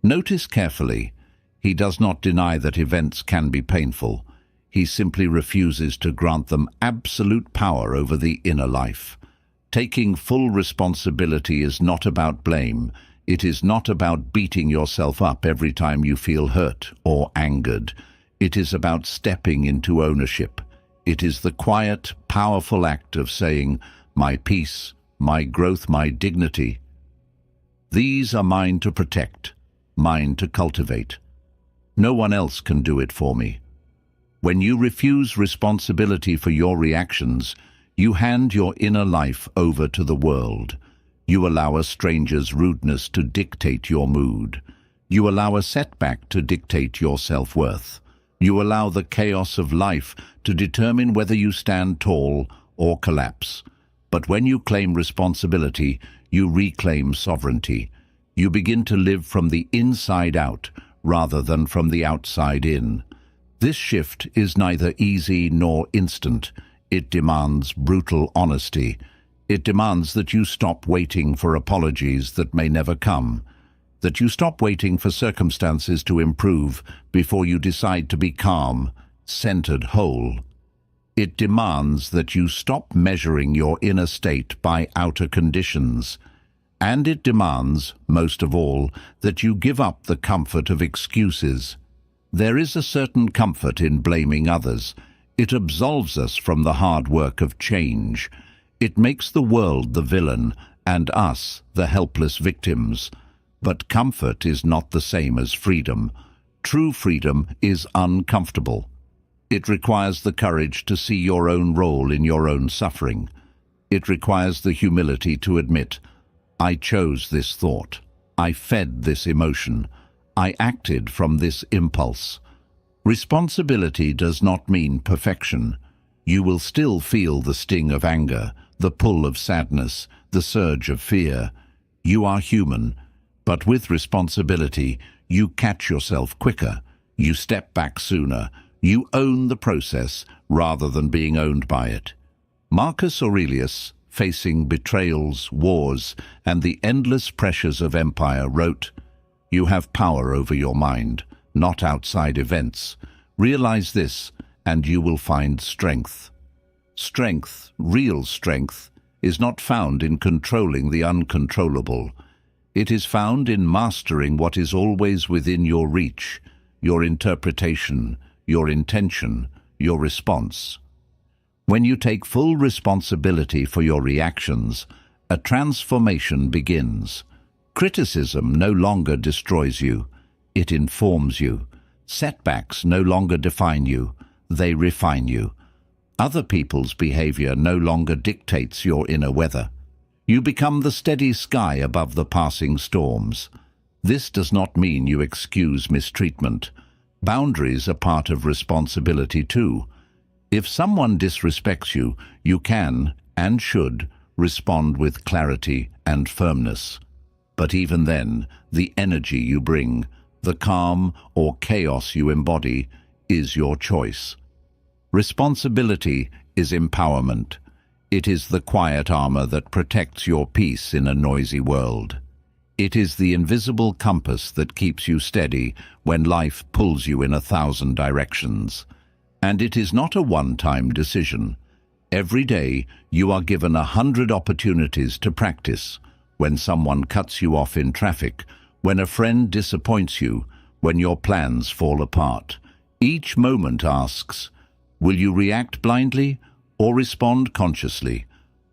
Notice carefully, he does not deny that events can be painful. He simply refuses to grant them absolute power over the inner life. Taking full responsibility is not about blame. It is not about beating yourself up every time you feel hurt or angered. It is about stepping into ownership. It is the quiet, powerful act of saying, my peace, my growth, my dignity. These are mine to protect, mine to cultivate. No one else can do it for me. When you refuse responsibility for your reactions, you hand your inner life over to the world. You allow a stranger's rudeness to dictate your mood. You allow a setback to dictate your self-worth. You allow the chaos of life to determine whether you stand tall or collapse. But when you claim responsibility, you reclaim sovereignty. You begin to live from the inside out rather than from the outside in. This shift is neither easy nor instant. It demands brutal honesty. It demands that you stop waiting for apologies that may never come, that you stop waiting for circumstances to improve before you decide to be calm, centered, whole. It demands that you stop measuring your inner state by outer conditions. And it demands, most of all, that you give up the comfort of excuses. There is a certain comfort in blaming others. It absolves us from the hard work of change. It makes the world the villain and us the helpless victims. But comfort is not the same as freedom. True freedom is uncomfortable. It requires the courage to see your own role in your own suffering. It requires the humility to admit, I chose this thought. I fed this emotion. I acted from this impulse. Responsibility does not mean perfection. You will still feel the sting of anger, the pull of sadness, the surge of fear. You are human, but with responsibility, you catch yourself quicker. You step back sooner. You own the process rather than being owned by it. Marcus Aurelius, facing betrayals, wars, and the endless pressures of empire, wrote, "You have power over your mind, not outside events. Realize this, and you will find strength." Strength, real strength, is not found in controlling the uncontrollable. It is found in mastering what is always within your reach, your interpretation, your intention, your response. When you take full responsibility for your reactions, a transformation begins. Criticism no longer destroys you, it informs you. Setbacks no longer define you, they refine you. Other people's behavior no longer dictates your inner weather. You become the steady sky above the passing storms. This does not mean you excuse mistreatment. Boundaries are part of responsibility too. If someone disrespects you, you can, and should, respond with clarity and firmness. But even then, the energy you bring, the calm or chaos you embody, is your choice. Responsibility is empowerment. It is the quiet armor that protects your peace in a noisy world. It is the invisible compass that keeps you steady when life pulls you in 1,000 directions. And it is not a one-time decision. Every day you are given 100 opportunities to practice. When someone cuts you off in traffic, when a friend disappoints you, when your plans fall apart. Each moment asks, will you react blindly or respond consciously?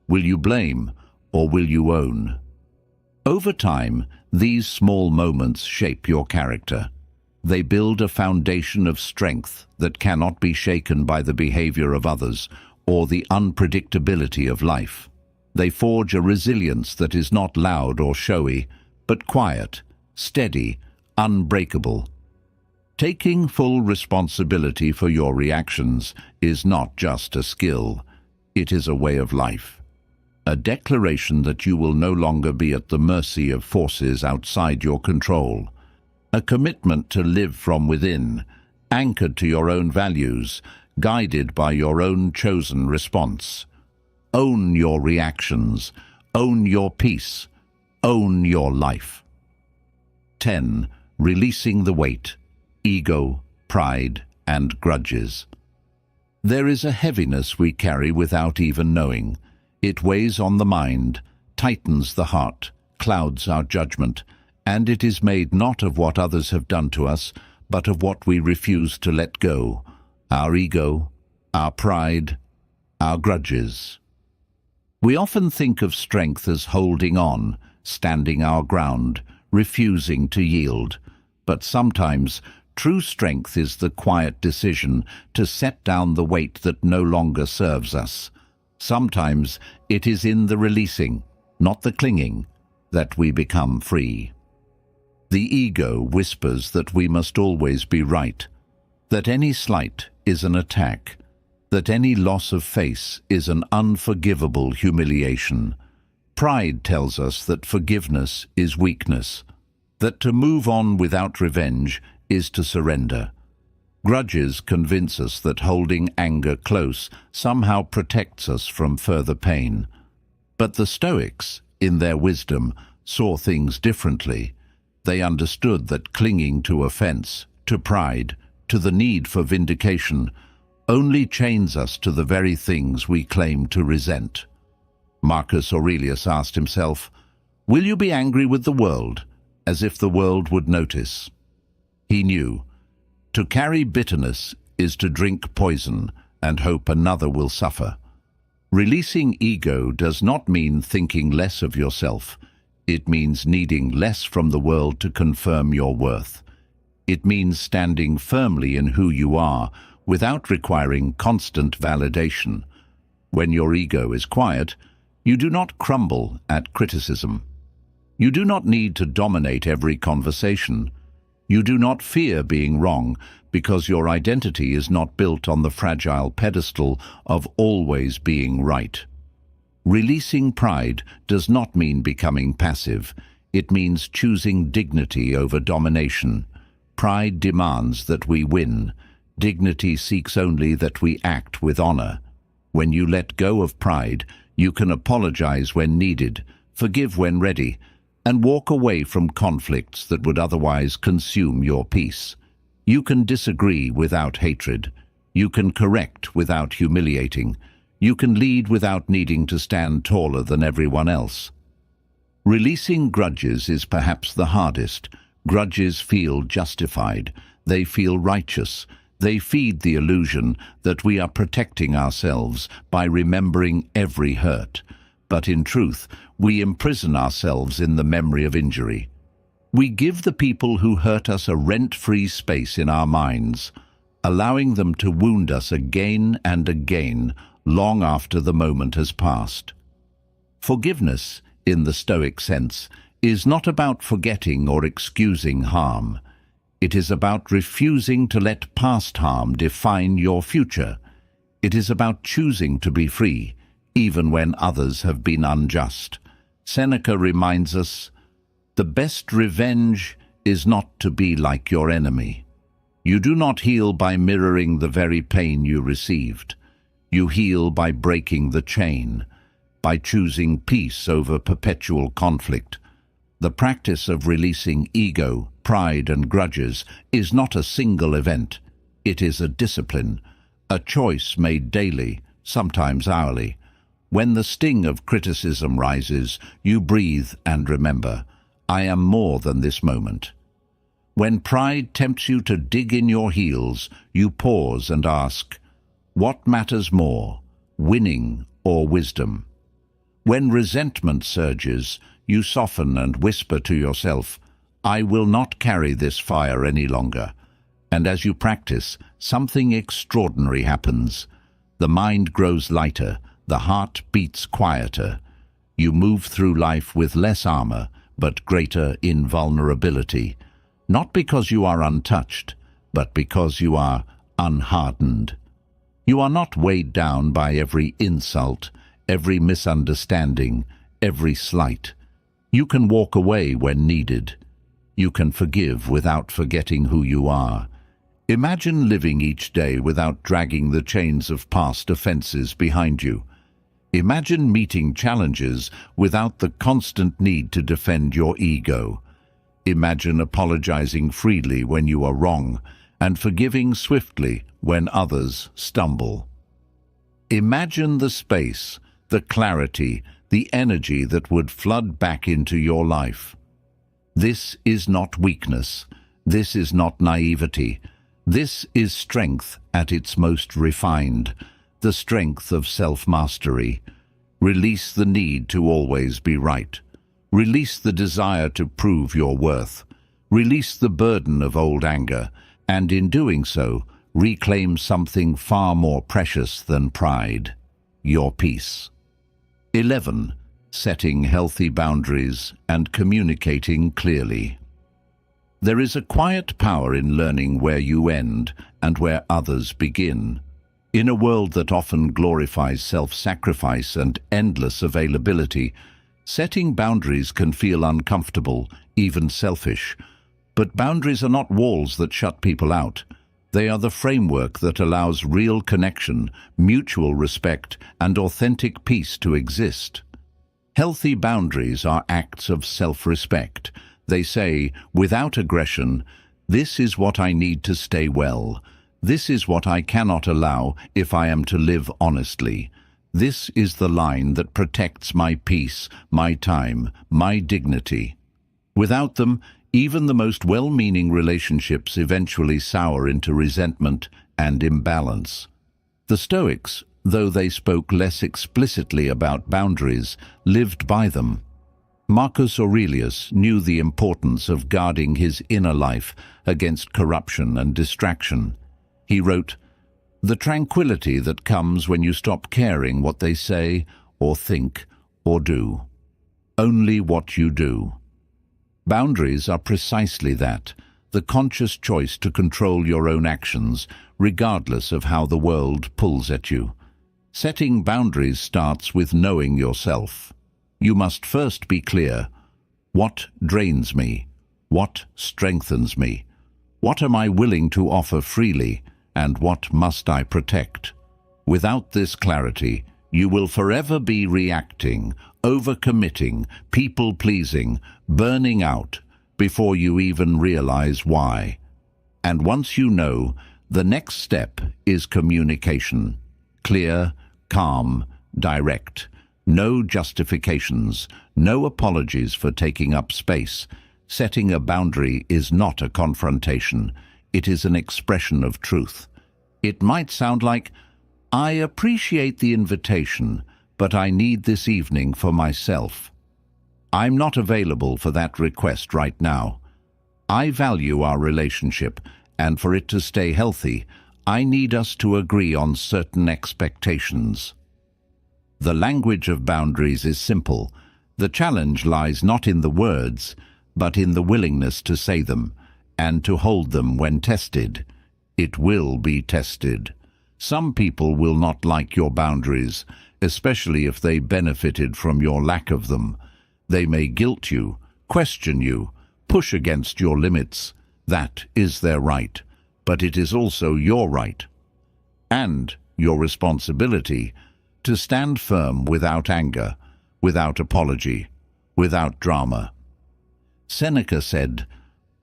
Will you blame or will you own? Over time, these small moments shape your character. They build a foundation of strength that cannot be shaken by the behavior of others or the unpredictability of life. They forge a resilience that is not loud or showy, but quiet, steady, unbreakable. Taking full responsibility for your reactions is not just a skill, it is a way of life. A declaration that you will no longer be at the mercy of forces outside your control. A commitment to live from within, anchored to your own values, guided by your own chosen response. Own your reactions. Own your peace. Own your life. 10. Releasing the weight, ego, pride, and grudges. There is a heaviness we carry without even knowing. It weighs on the mind, tightens the heart, clouds our judgment, and it is made not of what others have done to us, but of what we refuse to let go, our ego, our pride, our grudges. We often think of strength as holding on, standing our ground, refusing to yield. But sometimes, true strength is the quiet decision to set down the weight that no longer serves us. Sometimes it is in the releasing, not the clinging, that we become free. The ego whispers that we must always be right, that any slight is an attack, that any loss of face is an unforgivable humiliation. Pride tells us that forgiveness is weakness, that to move on without revenge is to surrender. Grudges convince us that holding anger close somehow protects us from further pain. But the Stoics, in their wisdom, saw things differently. They understood that clinging to offense, to pride, to the need for vindication, only chains us to the very things we claim to resent. Marcus Aurelius asked himself, "Will you be angry with the world, as if the world would notice?" He knew, to carry bitterness is to drink poison and hope another will suffer. Releasing ego does not mean thinking less of yourself. It means needing less from the world to confirm your worth. It means standing firmly in who you are without requiring constant validation. When your ego is quiet, you do not crumble at criticism. You do not need to dominate every conversation. You do not fear being wrong because your identity is not built on the fragile pedestal of always being right. Releasing pride does not mean becoming passive. It means choosing dignity over domination. Pride demands that we win. Dignity seeks only that we act with honor. When you let go of pride, you can apologize when needed, forgive when ready, and walk away from conflicts that would otherwise consume your peace. You can disagree without hatred. You can correct without humiliating. You can lead without needing to stand taller than everyone else. Releasing grudges is perhaps the hardest. Grudges feel justified. They feel righteous. They feed the illusion that we are protecting ourselves by remembering every hurt. But in truth, we imprison ourselves in the memory of injury. We give the people who hurt us a rent-free space in our minds, allowing them to wound us again and again, long after the moment has passed. Forgiveness, in the Stoic sense, is not about forgetting or excusing harm. It is about refusing to let past harm define your future. It is about choosing to be free, even when others have been unjust. Seneca reminds us, "The best revenge is not to be like your enemy. You do not heal by mirroring the very pain you received. You heal by breaking the chain, by choosing peace over perpetual conflict." The practice of releasing ego, pride, and grudges is not a single event. It is a discipline, a choice made daily, sometimes hourly. When the sting of criticism rises, you breathe and remember, "I am more than this moment." When pride tempts you to dig in your heels, you pause and ask, what matters more, winning or wisdom? When resentment surges, you soften and whisper to yourself, "I will not carry this fire any longer." And as you practice, something extraordinary happens. The mind grows lighter, the heart beats quieter. You move through life with less armor, but greater invulnerability. Not because you are untouched, but because you are unhardened. You are not weighed down by every insult, every misunderstanding, every slight. You can walk away when needed. You can forgive without forgetting who you are. Imagine living each day without dragging the chains of past offenses behind you. Imagine meeting challenges without the constant need to defend your ego. Imagine apologizing freely when you are wrong and forgiving swiftly when others stumble. Imagine the space, the clarity, the energy that would flood back into your life. This is not weakness. This is not naivety. This is strength at its most refined, the strength of self-mastery. Release the need to always be right. Release the desire to prove your worth. Release the burden of old anger, and in doing so, reclaim something far more precious than pride: your peace. 11. Setting healthy boundaries and communicating clearly. There is a quiet power in learning where you end and where others begin. In a world that often glorifies self-sacrifice and endless availability, setting boundaries can feel uncomfortable, even selfish. But boundaries are not walls that shut people out. They are the framework that allows real connection, mutual respect, and authentic peace to exist. Healthy boundaries are acts of self-respect. They say, without aggression, "This is what I need to stay well. This is what I cannot allow if I am to live honestly. This is the line that protects my peace, my time, my dignity." Without them, even the most well-meaning relationships eventually sour into resentment and imbalance. The Stoics, though they spoke less explicitly about boundaries, lived by them. Marcus Aurelius knew the importance of guarding his inner life against corruption and distraction. He wrote, "The tranquility that comes when you stop caring what they say or think or do. Only what you do." Boundaries are precisely that, the conscious choice to control your own actions, regardless of how the world pulls at you. Setting boundaries starts with knowing yourself. You must first be clear. What drains me? What strengthens me? What am I willing to offer freely, and what must I protect? Without this clarity, you will forever be reacting, overcommitting, people-pleasing, burning out, before you even realize why. And once you know, the next step is communication. Clear, calm, direct. No justifications, no apologies for taking up space. Setting a boundary is not a confrontation. It is an expression of truth. It might sound like, "I appreciate the invitation, but I need this evening for myself. I'm not available for that request right now. I value our relationship, and for it to stay healthy, I need us to agree on certain expectations." The language of boundaries is simple. The challenge lies not in the words, but in the willingness to say them, and to hold them when tested. It will be tested. Some people will not like your boundaries, especially if they benefited from your lack of them. They may guilt you, question you, push against your limits. That is their right, but it is also your right, and your responsibility, to stand firm without anger, without apology, without drama. Seneca said,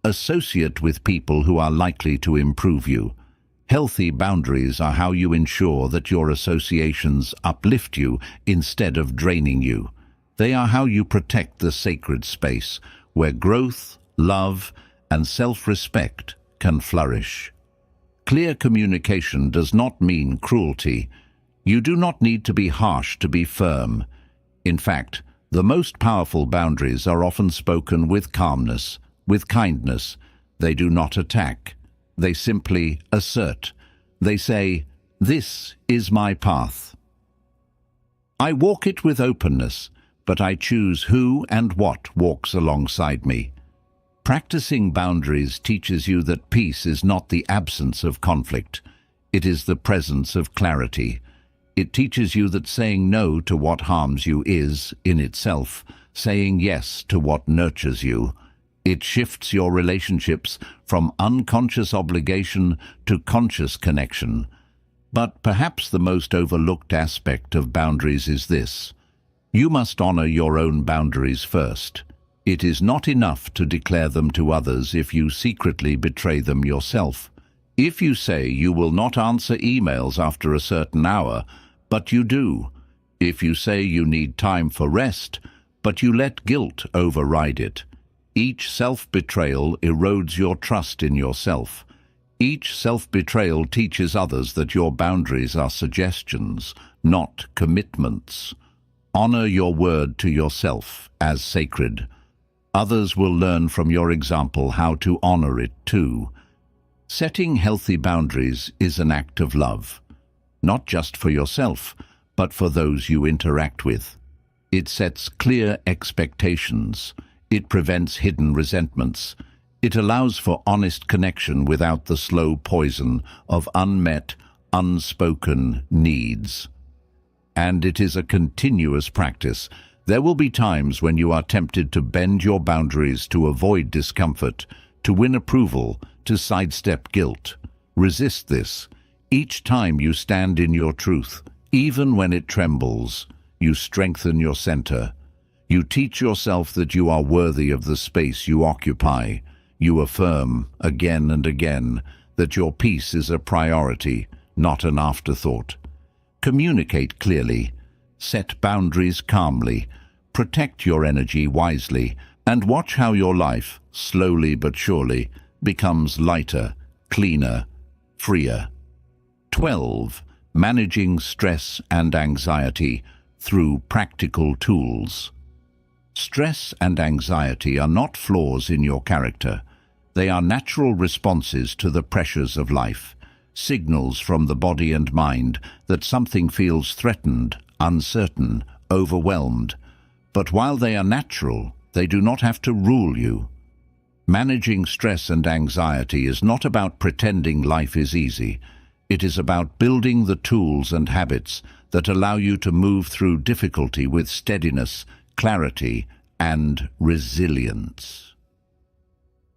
"Associate with people who are likely to improve you." Healthy boundaries are how you ensure that your associations uplift you instead of draining you. They are how you protect the sacred space where growth, love, and self-respect can flourish. Clear communication does not mean cruelty. You do not need to be harsh to be firm. In fact, the most powerful boundaries are often spoken with calmness, with kindness. They do not attack. They simply assert. They say, "This is my path. I walk it with openness, but I choose who and what walks alongside me." Practicing boundaries teaches you that peace is not the absence of conflict. It is the presence of clarity. It teaches you that saying no to what harms you is, in itself, saying yes to what nurtures you. It shifts your relationships from unconscious obligation to conscious connection. But perhaps the most overlooked aspect of boundaries is this: you must honor your own boundaries first. It is not enough to declare them to others if you secretly betray them yourself. If you say you will not answer emails after a certain hour, but you do. If you say you need time for rest, but you let guilt override it. Each self-betrayal erodes your trust in yourself. Each self-betrayal teaches others that your boundaries are suggestions, not commitments. Honor your word to yourself as sacred. Others will learn from your example how to honor it too. Setting healthy boundaries is an act of love, not just for yourself, but for those you interact with. It sets clear expectations. It prevents hidden resentments. It allows for honest connection without the slow poison of unmet, unspoken needs. And it is a continuous practice. There will be times when you are tempted to bend your boundaries to avoid discomfort, to win approval, to sidestep guilt. Resist this. Each time you stand in your truth, even when it trembles, you strengthen your center. You teach yourself that you are worthy of the space you occupy. You affirm, again and again, that your peace is a priority, not an afterthought. Communicate clearly. Set boundaries calmly. Protect your energy wisely, and watch how your life, slowly but surely, becomes lighter, cleaner, freer. 12. Managing stress and anxiety through practical tools. Stress and anxiety are not flaws in your character. They are natural responses to the pressures of life, signals from the body and mind that something feels threatened, uncertain, overwhelmed. But while they are natural, they do not have to rule you. Managing stress and anxiety is not about pretending life is easy. It is about building the tools and habits that allow you to move through difficulty with steadiness, clarity, and resilience.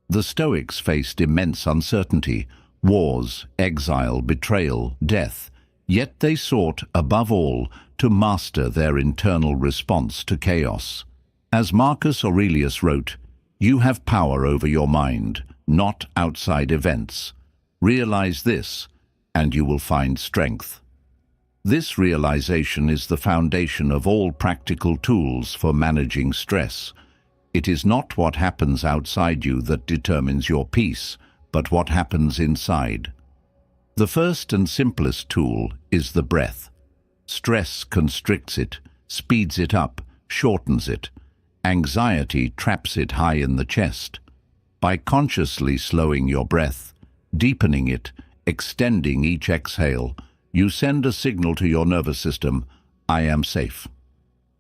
The Stoics faced immense uncertainty, wars, exile, betrayal, death, yet they sought, above all, to master their internal response to chaos. As Marcus Aurelius wrote, "You have power over your mind, not outside events. Realize this, and you will find strength." This realization is the foundation of all practical tools for managing stress. It is not what happens outside you that determines your peace, but what happens inside. The first and simplest tool is the breath. Stress constricts it, speeds it up, shortens it. Anxiety traps it high in the chest. By consciously slowing your breath, deepening it, extending each exhale, you send a signal to your nervous system: I am safe.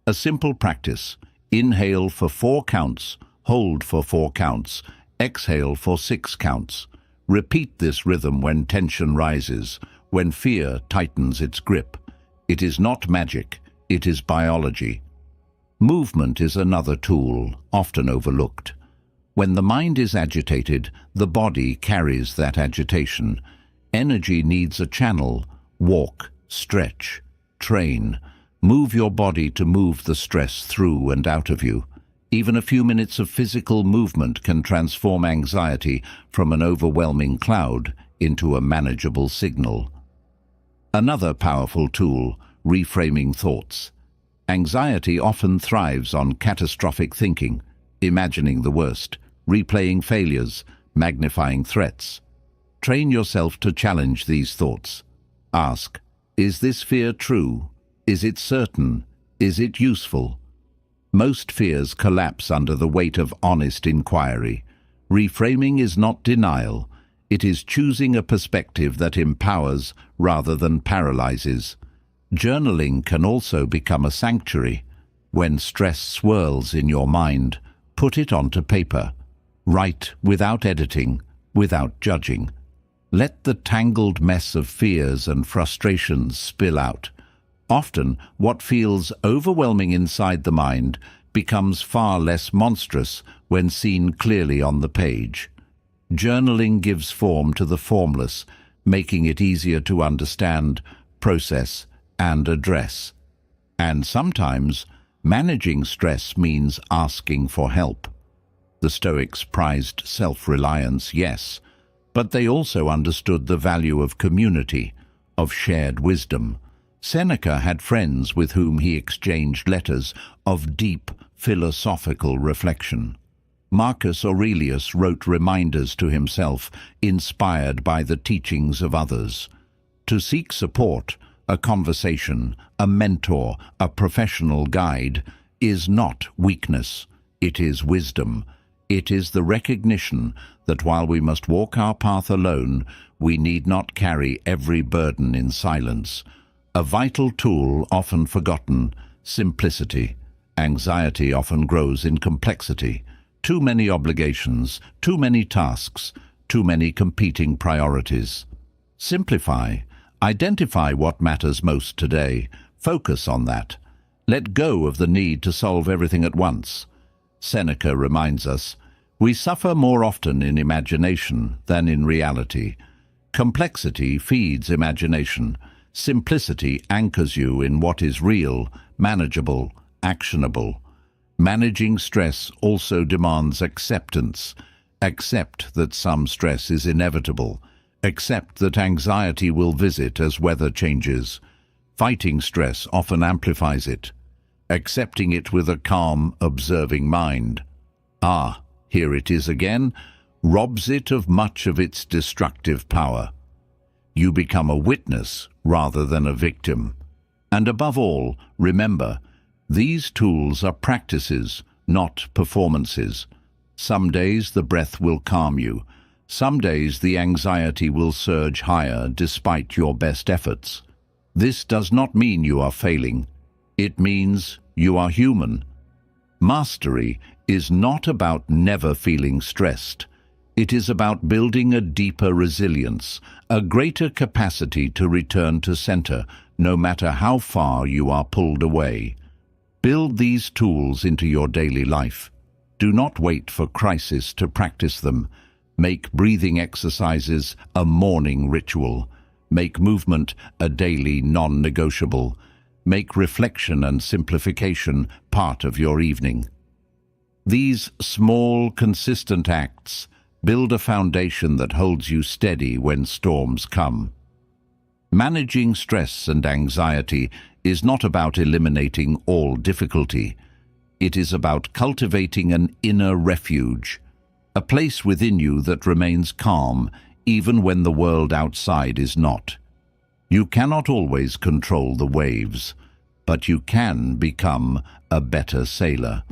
A simple practice: inhale for 4 counts, hold for 4 counts, exhale for 6 counts. Repeat this rhythm when tension rises, when fear tightens its grip. It is not magic, it is biology. Movement is another tool, often overlooked. When the mind is agitated, the body carries that agitation. Energy needs a channel. Walk, stretch, train. Move your body to move the stress through and out of you. Even a few minutes of physical movement can transform anxiety from an overwhelming cloud into a manageable signal. Another powerful tool: reframing thoughts. Anxiety often thrives on catastrophic thinking, imagining the worst, replaying failures, magnifying threats. Train yourself to challenge these thoughts. Ask, is this fear true? Is it certain? Is it useful? Most fears collapse under the weight of honest inquiry. Reframing is not denial. It is choosing a perspective that empowers rather than paralyzes. Journaling can also become a sanctuary. When stress swirls in your mind, put it onto paper. Write without editing, without judging. Let the tangled mess of fears and frustrations spill out. Often, what feels overwhelming inside the mind becomes far less monstrous when seen clearly on the page. Journaling gives form to the formless, making it easier to understand, process, and address. And sometimes, managing stress means asking for help. The Stoics prized self-reliance, yes, but they also understood the value of community, of shared wisdom. Seneca had friends with whom he exchanged letters of deep philosophical reflection. Marcus Aurelius wrote reminders to himself, inspired by the teachings of others. To seek support, a conversation, a mentor, a professional guide, is not weakness, it is wisdom. It is the recognition that while we must walk our path alone, we need not carry every burden in silence. A vital tool often forgotten, simplicity. Anxiety often grows in complexity. Too many obligations, too many tasks, too many competing priorities. Simplify. Identify what matters most today. Focus on that. Let go of the need to solve everything at once. Seneca reminds us, we suffer more often in imagination than in reality. Complexity feeds imagination. Simplicity anchors you in what is real, manageable, actionable. Managing stress also demands acceptance. Accept that some stress is inevitable. Accept that anxiety will visit as weather changes. Fighting stress often amplifies it. Accepting it with a calm, observing mind. Here it is again, robs it of much of its destructive power. You become a witness rather than a victim. And above all, remember, these tools are practices, not performances. Some days the breath will calm you. Some days the anxiety will surge higher despite your best efforts. This does not mean you are failing. It means you are human. Mastery is not about never feeling stressed. It is about building a deeper resilience, a greater capacity to return to center, no matter how far you are pulled away. Build these tools into your daily life. Do not wait for crisis to practice them. Make breathing exercises a morning ritual. Make movement a daily non-negotiable. Make reflection and simplification part of your evening. These small, consistent acts build a foundation that holds you steady when storms come. Managing stress and anxiety is not about eliminating all difficulty. It is about cultivating an inner refuge, a place within you that remains calm even when the world outside is not. You cannot always control the waves, but you can become a better sailor.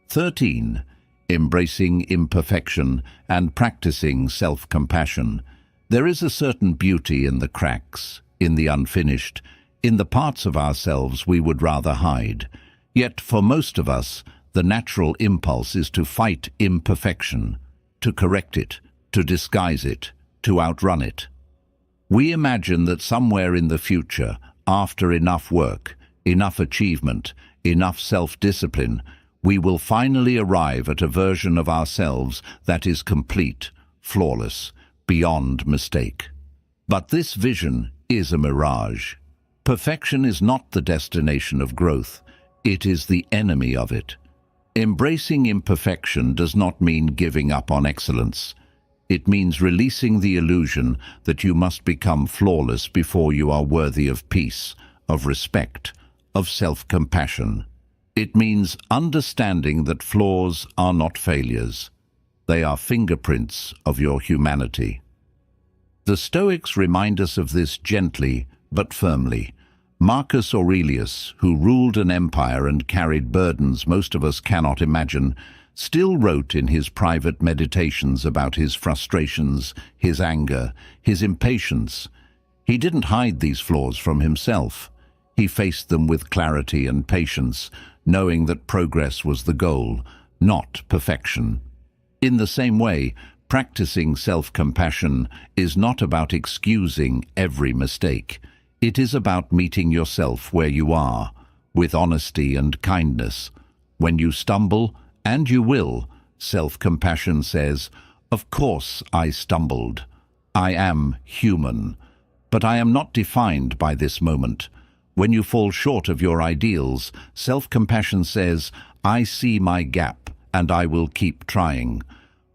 13. Embracing imperfection and practicing self-compassion. There is a certain beauty in the cracks, in the unfinished, in the parts of ourselves we would rather hide. Yet for most of us, the natural impulse is to fight imperfection, to correct it, to disguise it, to outrun it. We imagine that somewhere in the future, after enough work, enough achievement, enough self-discipline, we will finally arrive at a version of ourselves that is complete, flawless, beyond mistake. But this vision is a mirage. Perfection is not the destination of growth. It is the enemy of it. Embracing imperfection does not mean giving up on excellence. It means releasing the illusion that you must become flawless before you are worthy of peace, of respect, of self-compassion. It means understanding that flaws are not failures. They are fingerprints of your humanity. The Stoics remind us of this gently but firmly. Marcus Aurelius, who ruled an empire and carried burdens most of us cannot imagine, still wrote in his private meditations about his frustrations, his anger, his impatience. He didn't hide these flaws from himself. He faced them with clarity and patience, knowing that progress was the goal, not perfection. In the same way, practicing self-compassion is not about excusing every mistake. It is about meeting yourself where you are, with honesty and kindness. When you stumble, and you will, self-compassion says, "Of course I stumbled. I am human, but I am not defined by this moment. When you fall short of your ideals, self-compassion says, I see my gap and I will keep trying.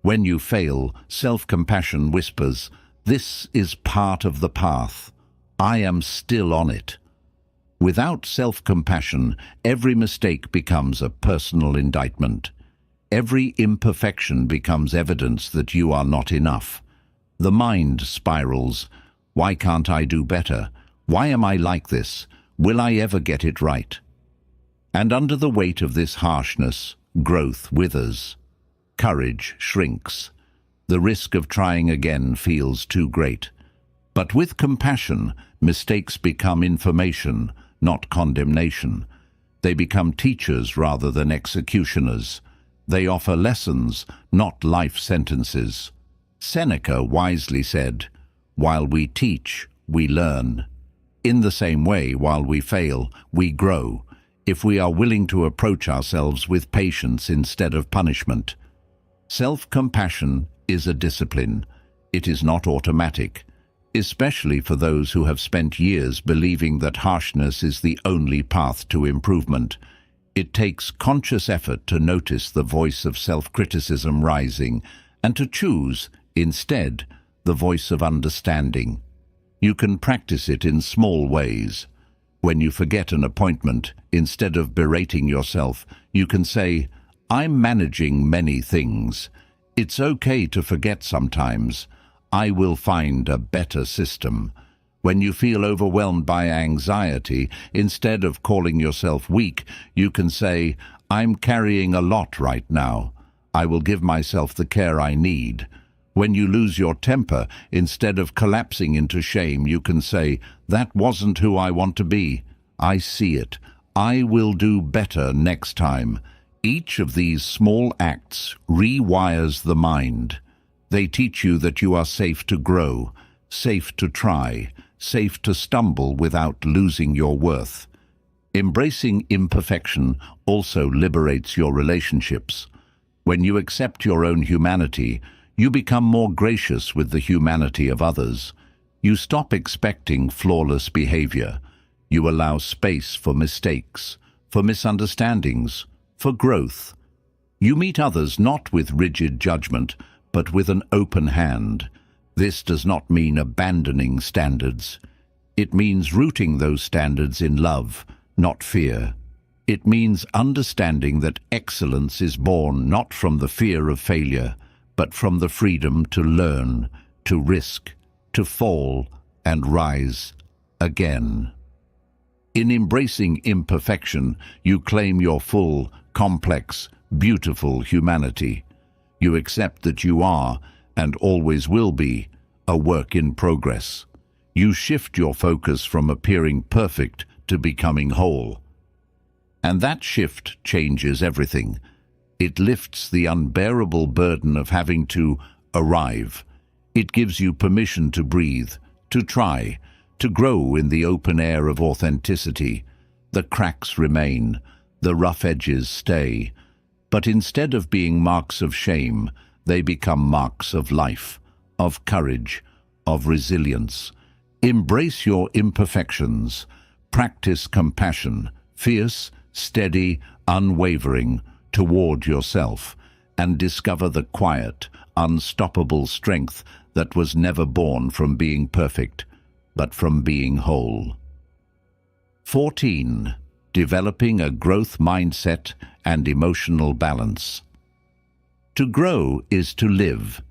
When you fail, self-compassion whispers, this is part of the path. I am still on it. Without self-compassion, every mistake becomes a personal indictment. Every imperfection becomes evidence that you are not enough. The mind spirals. Why can't I do better? Why am I like this? Will I ever get it right? And under the weight of this harshness, growth withers. Courage shrinks. The risk of trying again feels too great. But with compassion, mistakes become information, not condemnation. They become teachers rather than executioners. They offer lessons, not life sentences. Seneca wisely said, while we teach, we learn. In the same way, while we fail, we grow, if we are willing to approach ourselves with patience instead of punishment. Self-compassion is a discipline. It is not automatic, especially for those who have spent years believing that harshness is the only path to improvement. It takes conscious effort to notice the voice of self-criticism rising and to choose, instead, the voice of understanding. You can practice it in small ways. When you forget an appointment, instead of berating yourself, you can say, I'm managing many things. It's okay to forget sometimes. I will find a better system. When you feel overwhelmed by anxiety, instead of calling yourself weak, you can say, I'm carrying a lot right now. I will give myself the care I need. When you lose your temper, instead of collapsing into shame, you can say, that wasn't who I want to be. I see it. I will do better next time. Each of these small acts rewires the mind. They teach you that you are safe to grow, safe to try, safe to stumble without losing your worth. Embracing imperfection also liberates your relationships. When you accept your own humanity, you become more gracious with the humanity of others. You stop expecting flawless behavior. You allow space for mistakes, for misunderstandings, for growth. You meet others not with rigid judgment, but with an open hand. This does not mean abandoning standards. It means rooting those standards in love, not fear. It means understanding that excellence is born not from the fear of failure, but from the freedom to learn, to risk, to fall and rise again. In embracing imperfection, you claim your full, complex, beautiful humanity. You accept that you are, and always will be, a work in progress. You shift your focus from appearing perfect to becoming whole. And that shift changes everything. It lifts the unbearable burden of having to arrive. It gives you permission to breathe, to try, to grow in the open air of authenticity. The cracks remain, the rough edges stay, but instead of being marks of shame, they become marks of life, of courage, of resilience. Embrace your imperfections. Practice compassion, fierce, steady, unwavering, toward yourself, and discover the quiet, unstoppable strength that was never born from being perfect, but from being whole. 14. Developing a growth mindset and emotional balance. To grow is to live.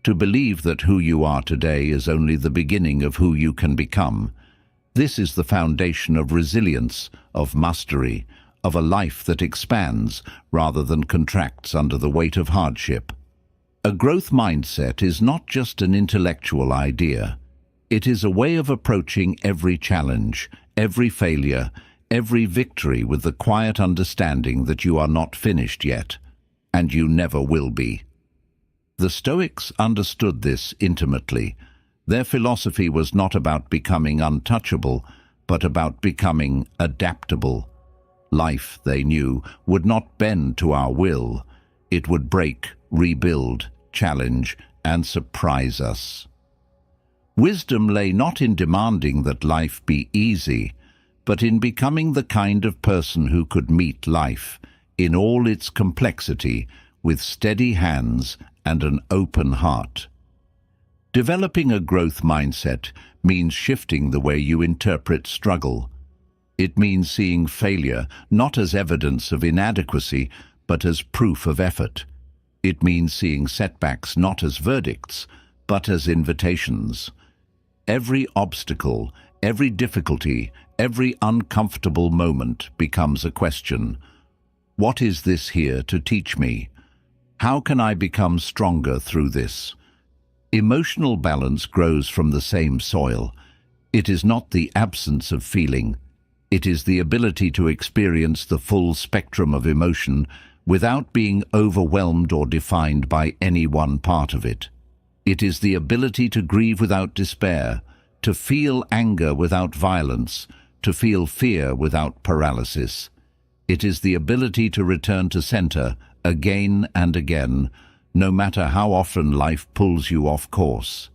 To believe that who you are today is only the beginning of who you can become. This is the foundation of resilience, of mastery, of a life that expands rather than contracts under the weight of hardship. A growth mindset is not just an intellectual idea. It is a way of approaching every challenge, every failure, every victory with the quiet understanding that you are not finished yet, and you never will be. The Stoics understood this intimately. Their philosophy was not about becoming untouchable, but about becoming adaptable. Life, they knew, would not bend to our will. It would break, rebuild, challenge, and surprise us. Wisdom lay not in demanding that life be easy, but in becoming the kind of person who could meet life, in all its complexity, with steady hands and an open heart. Developing a growth mindset means shifting the way you interpret struggle. It means seeing failure not as evidence of inadequacy, but as proof of effort. It means seeing setbacks not as verdicts, but as invitations. Every obstacle, every difficulty, every uncomfortable moment becomes a question. What is this here to teach me? How can I become stronger through this? Emotional balance grows from the same soil. It is not the absence of feeling. It is the ability to experience the full spectrum of emotion without being overwhelmed or defined by any one part of it. It is the ability to grieve without despair, to feel anger without violence, to feel fear without paralysis. It is the ability to return to center again and again, no matter how often life pulls you off course.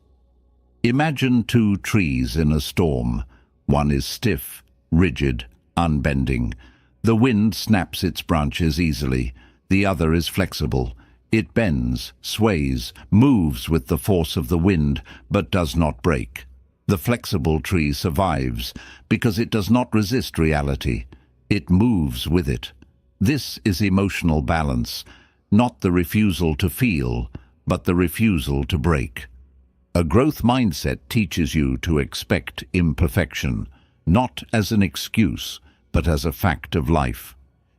Imagine two trees in a storm. One is stiff, rigid, unbending. The wind snaps its branches easily. The other is flexible. It bends, sways, moves with the force of the wind, but does not break. The flexible tree survives because it does not resist reality. It moves with it. This is emotional balance, not the refusal to feel, but the refusal to break. A growth mindset teaches you to expect imperfection, not as an excuse, but as a fact of life.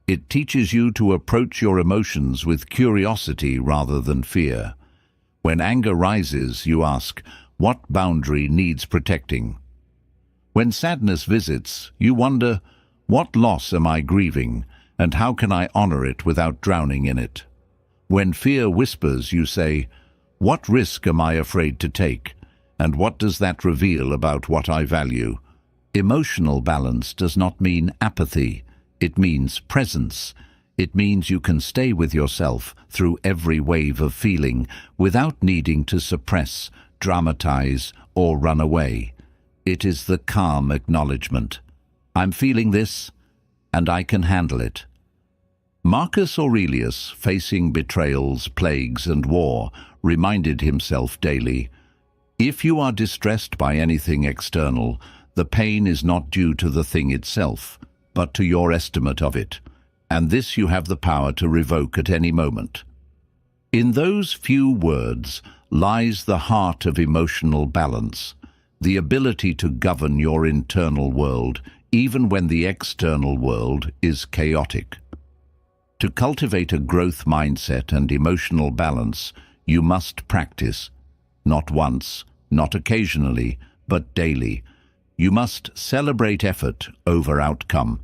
It teaches you to approach your emotions with curiosity rather than fear. When anger rises, you ask, what boundary needs protecting? When sadness visits, you wonder, what loss am I grieving, and how can I honor it without drowning in it? When fear whispers, you say, what risk am I afraid to take, and what does that reveal about what I value? Emotional balance does not mean apathy. It means presence. It means you can stay with yourself through every wave of feeling without needing to suppress, dramatize, or run away. It is the calm acknowledgement. I'm feeling this, and I can handle it. Marcus Aurelius, facing betrayals, plagues, and war, reminded himself daily, if you are distressed by anything external, the pain is not due to the thing itself, but to your estimate of it, and this you have the power to revoke at any moment. In those few words lies the heart of emotional balance, the ability to govern your internal world, even when the external world is chaotic. To cultivate a growth mindset and emotional balance, you must practice, not once, not occasionally, but daily. You must celebrate effort over outcome.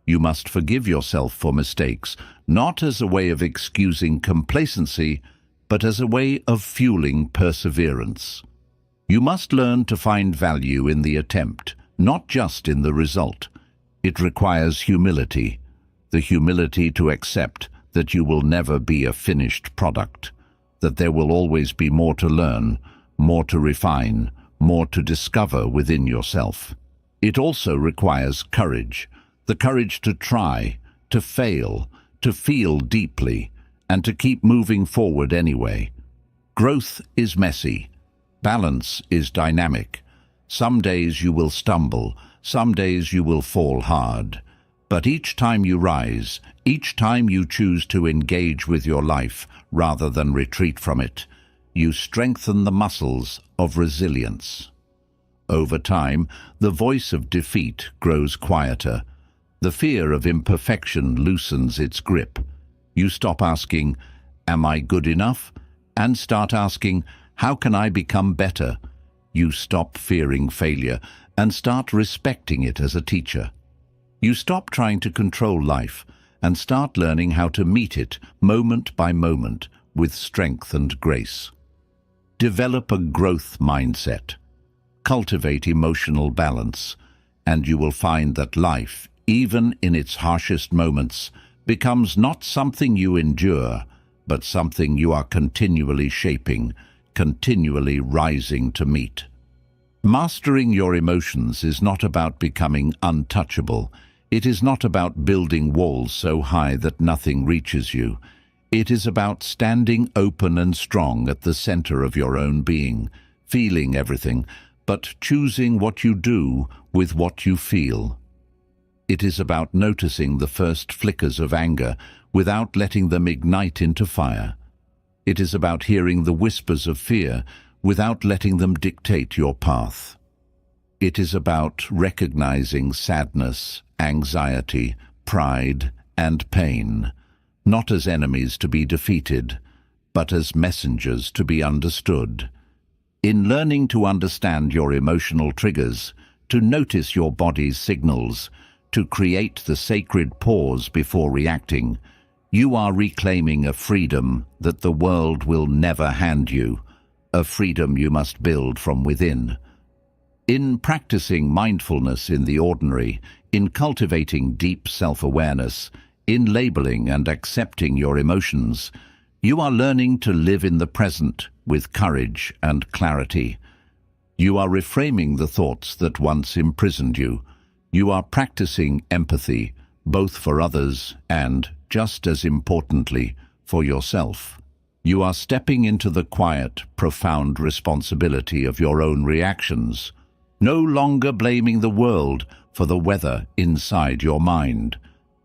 You must forgive yourself for mistakes, not as a way of excusing complacency, but as a way of fueling perseverance. You must learn to find value in the attempt, not just in the result. It requires humility, the humility to accept that you will never be a finished product, that there will always be more to learn, more to refine, more to discover within yourself. It also requires courage, the courage to try, to fail, to feel deeply, and to keep moving forward anyway. Growth is messy. Balance is dynamic. Some days you will stumble, some days you will fall hard. But each time you rise, each time you choose to engage with your life rather than retreat from it, you strengthen the muscles of resilience. Over time, the voice of defeat grows quieter. The fear of imperfection loosens its grip. You stop asking, am I good enough? And start asking, how can I become better? You stop fearing failure and start respecting it as a teacher. You stop trying to control life and start learning how to meet it moment by moment with strength and grace. Develop a growth mindset. Cultivate emotional balance, and you will find that life, even in its harshest moments, becomes not something you endure, but something you are continually shaping, continually rising to meet. Mastering your emotions is not about becoming untouchable. It is not about building walls so high that nothing reaches you. It is about standing open and strong at the center of your own being, feeling everything, but choosing what you do with what you feel. It is about noticing the first flickers of anger without letting them ignite into fire. It is about hearing the whispers of fear without letting them dictate your path. It is about recognizing sadness, anxiety, pride, and pain, not as enemies to be defeated, but as messengers to be understood. In learning to understand your emotional triggers, to notice your body's signals, to create the sacred pause before reacting, you are reclaiming a freedom that the world will never hand you, a freedom you must build from within. In practicing mindfulness in the ordinary, in cultivating deep self-awareness, in labeling and accepting your emotions, you are learning to live in the present with courage and clarity. You are reframing the thoughts that once imprisoned you. You are practicing empathy, both for others and, just as importantly, for yourself. You are stepping into the quiet, profound responsibility of your own reactions, no longer blaming the world for the weather inside your mind.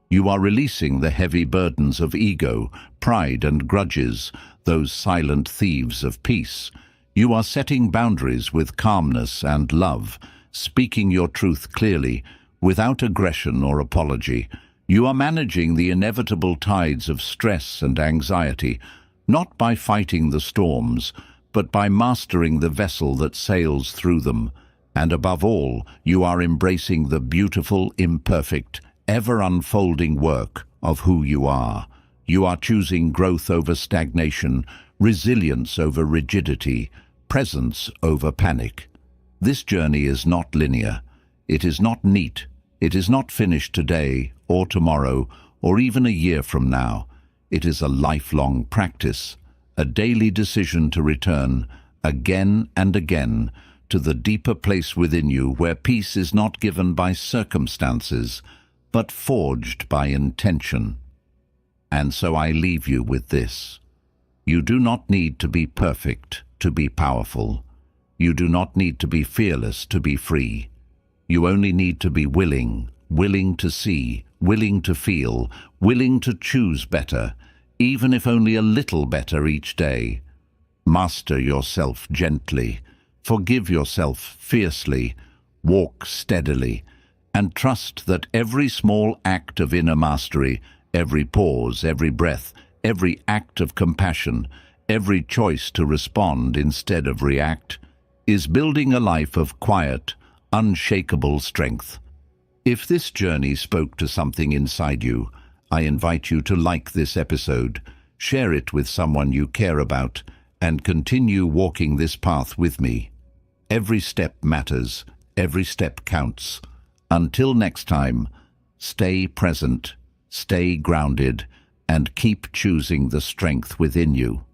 You are releasing the heavy burdens of ego, pride and grudges, those silent thieves of peace. You are setting boundaries with calmness and love, speaking your truth clearly, without aggression or apology. You are managing the inevitable tides of stress and anxiety, not by fighting the storms, but by mastering the vessel that sails through them. And above all, you are embracing the beautiful, imperfect, ever-unfolding work of who you are. You are choosing growth over stagnation, resilience over rigidity, presence over panic. This journey is not linear. It is not neat. It is not finished today or tomorrow or even a year from now. It is a lifelong practice, a daily decision to return again and again to the deeper place within you where peace is not given by circumstances, but forged by intention. And so I leave you with this. You do not need to be perfect to be powerful. You do not need to be fearless to be free. You only need to be willing, willing to see, willing to feel, willing to choose better, even if only a little better each day. Master yourself gently. Forgive yourself fiercely, walk steadily, and trust that every small act of inner mastery, every pause, every breath, every act of compassion, every choice to respond instead of react, is building a life of quiet, unshakable strength. If this journey spoke to something inside you, I invite you to like this episode, share it with someone you care about, and continue walking this path with me. Every step matters, every step counts. Until next time, stay present, stay grounded, and keep choosing the strength within you.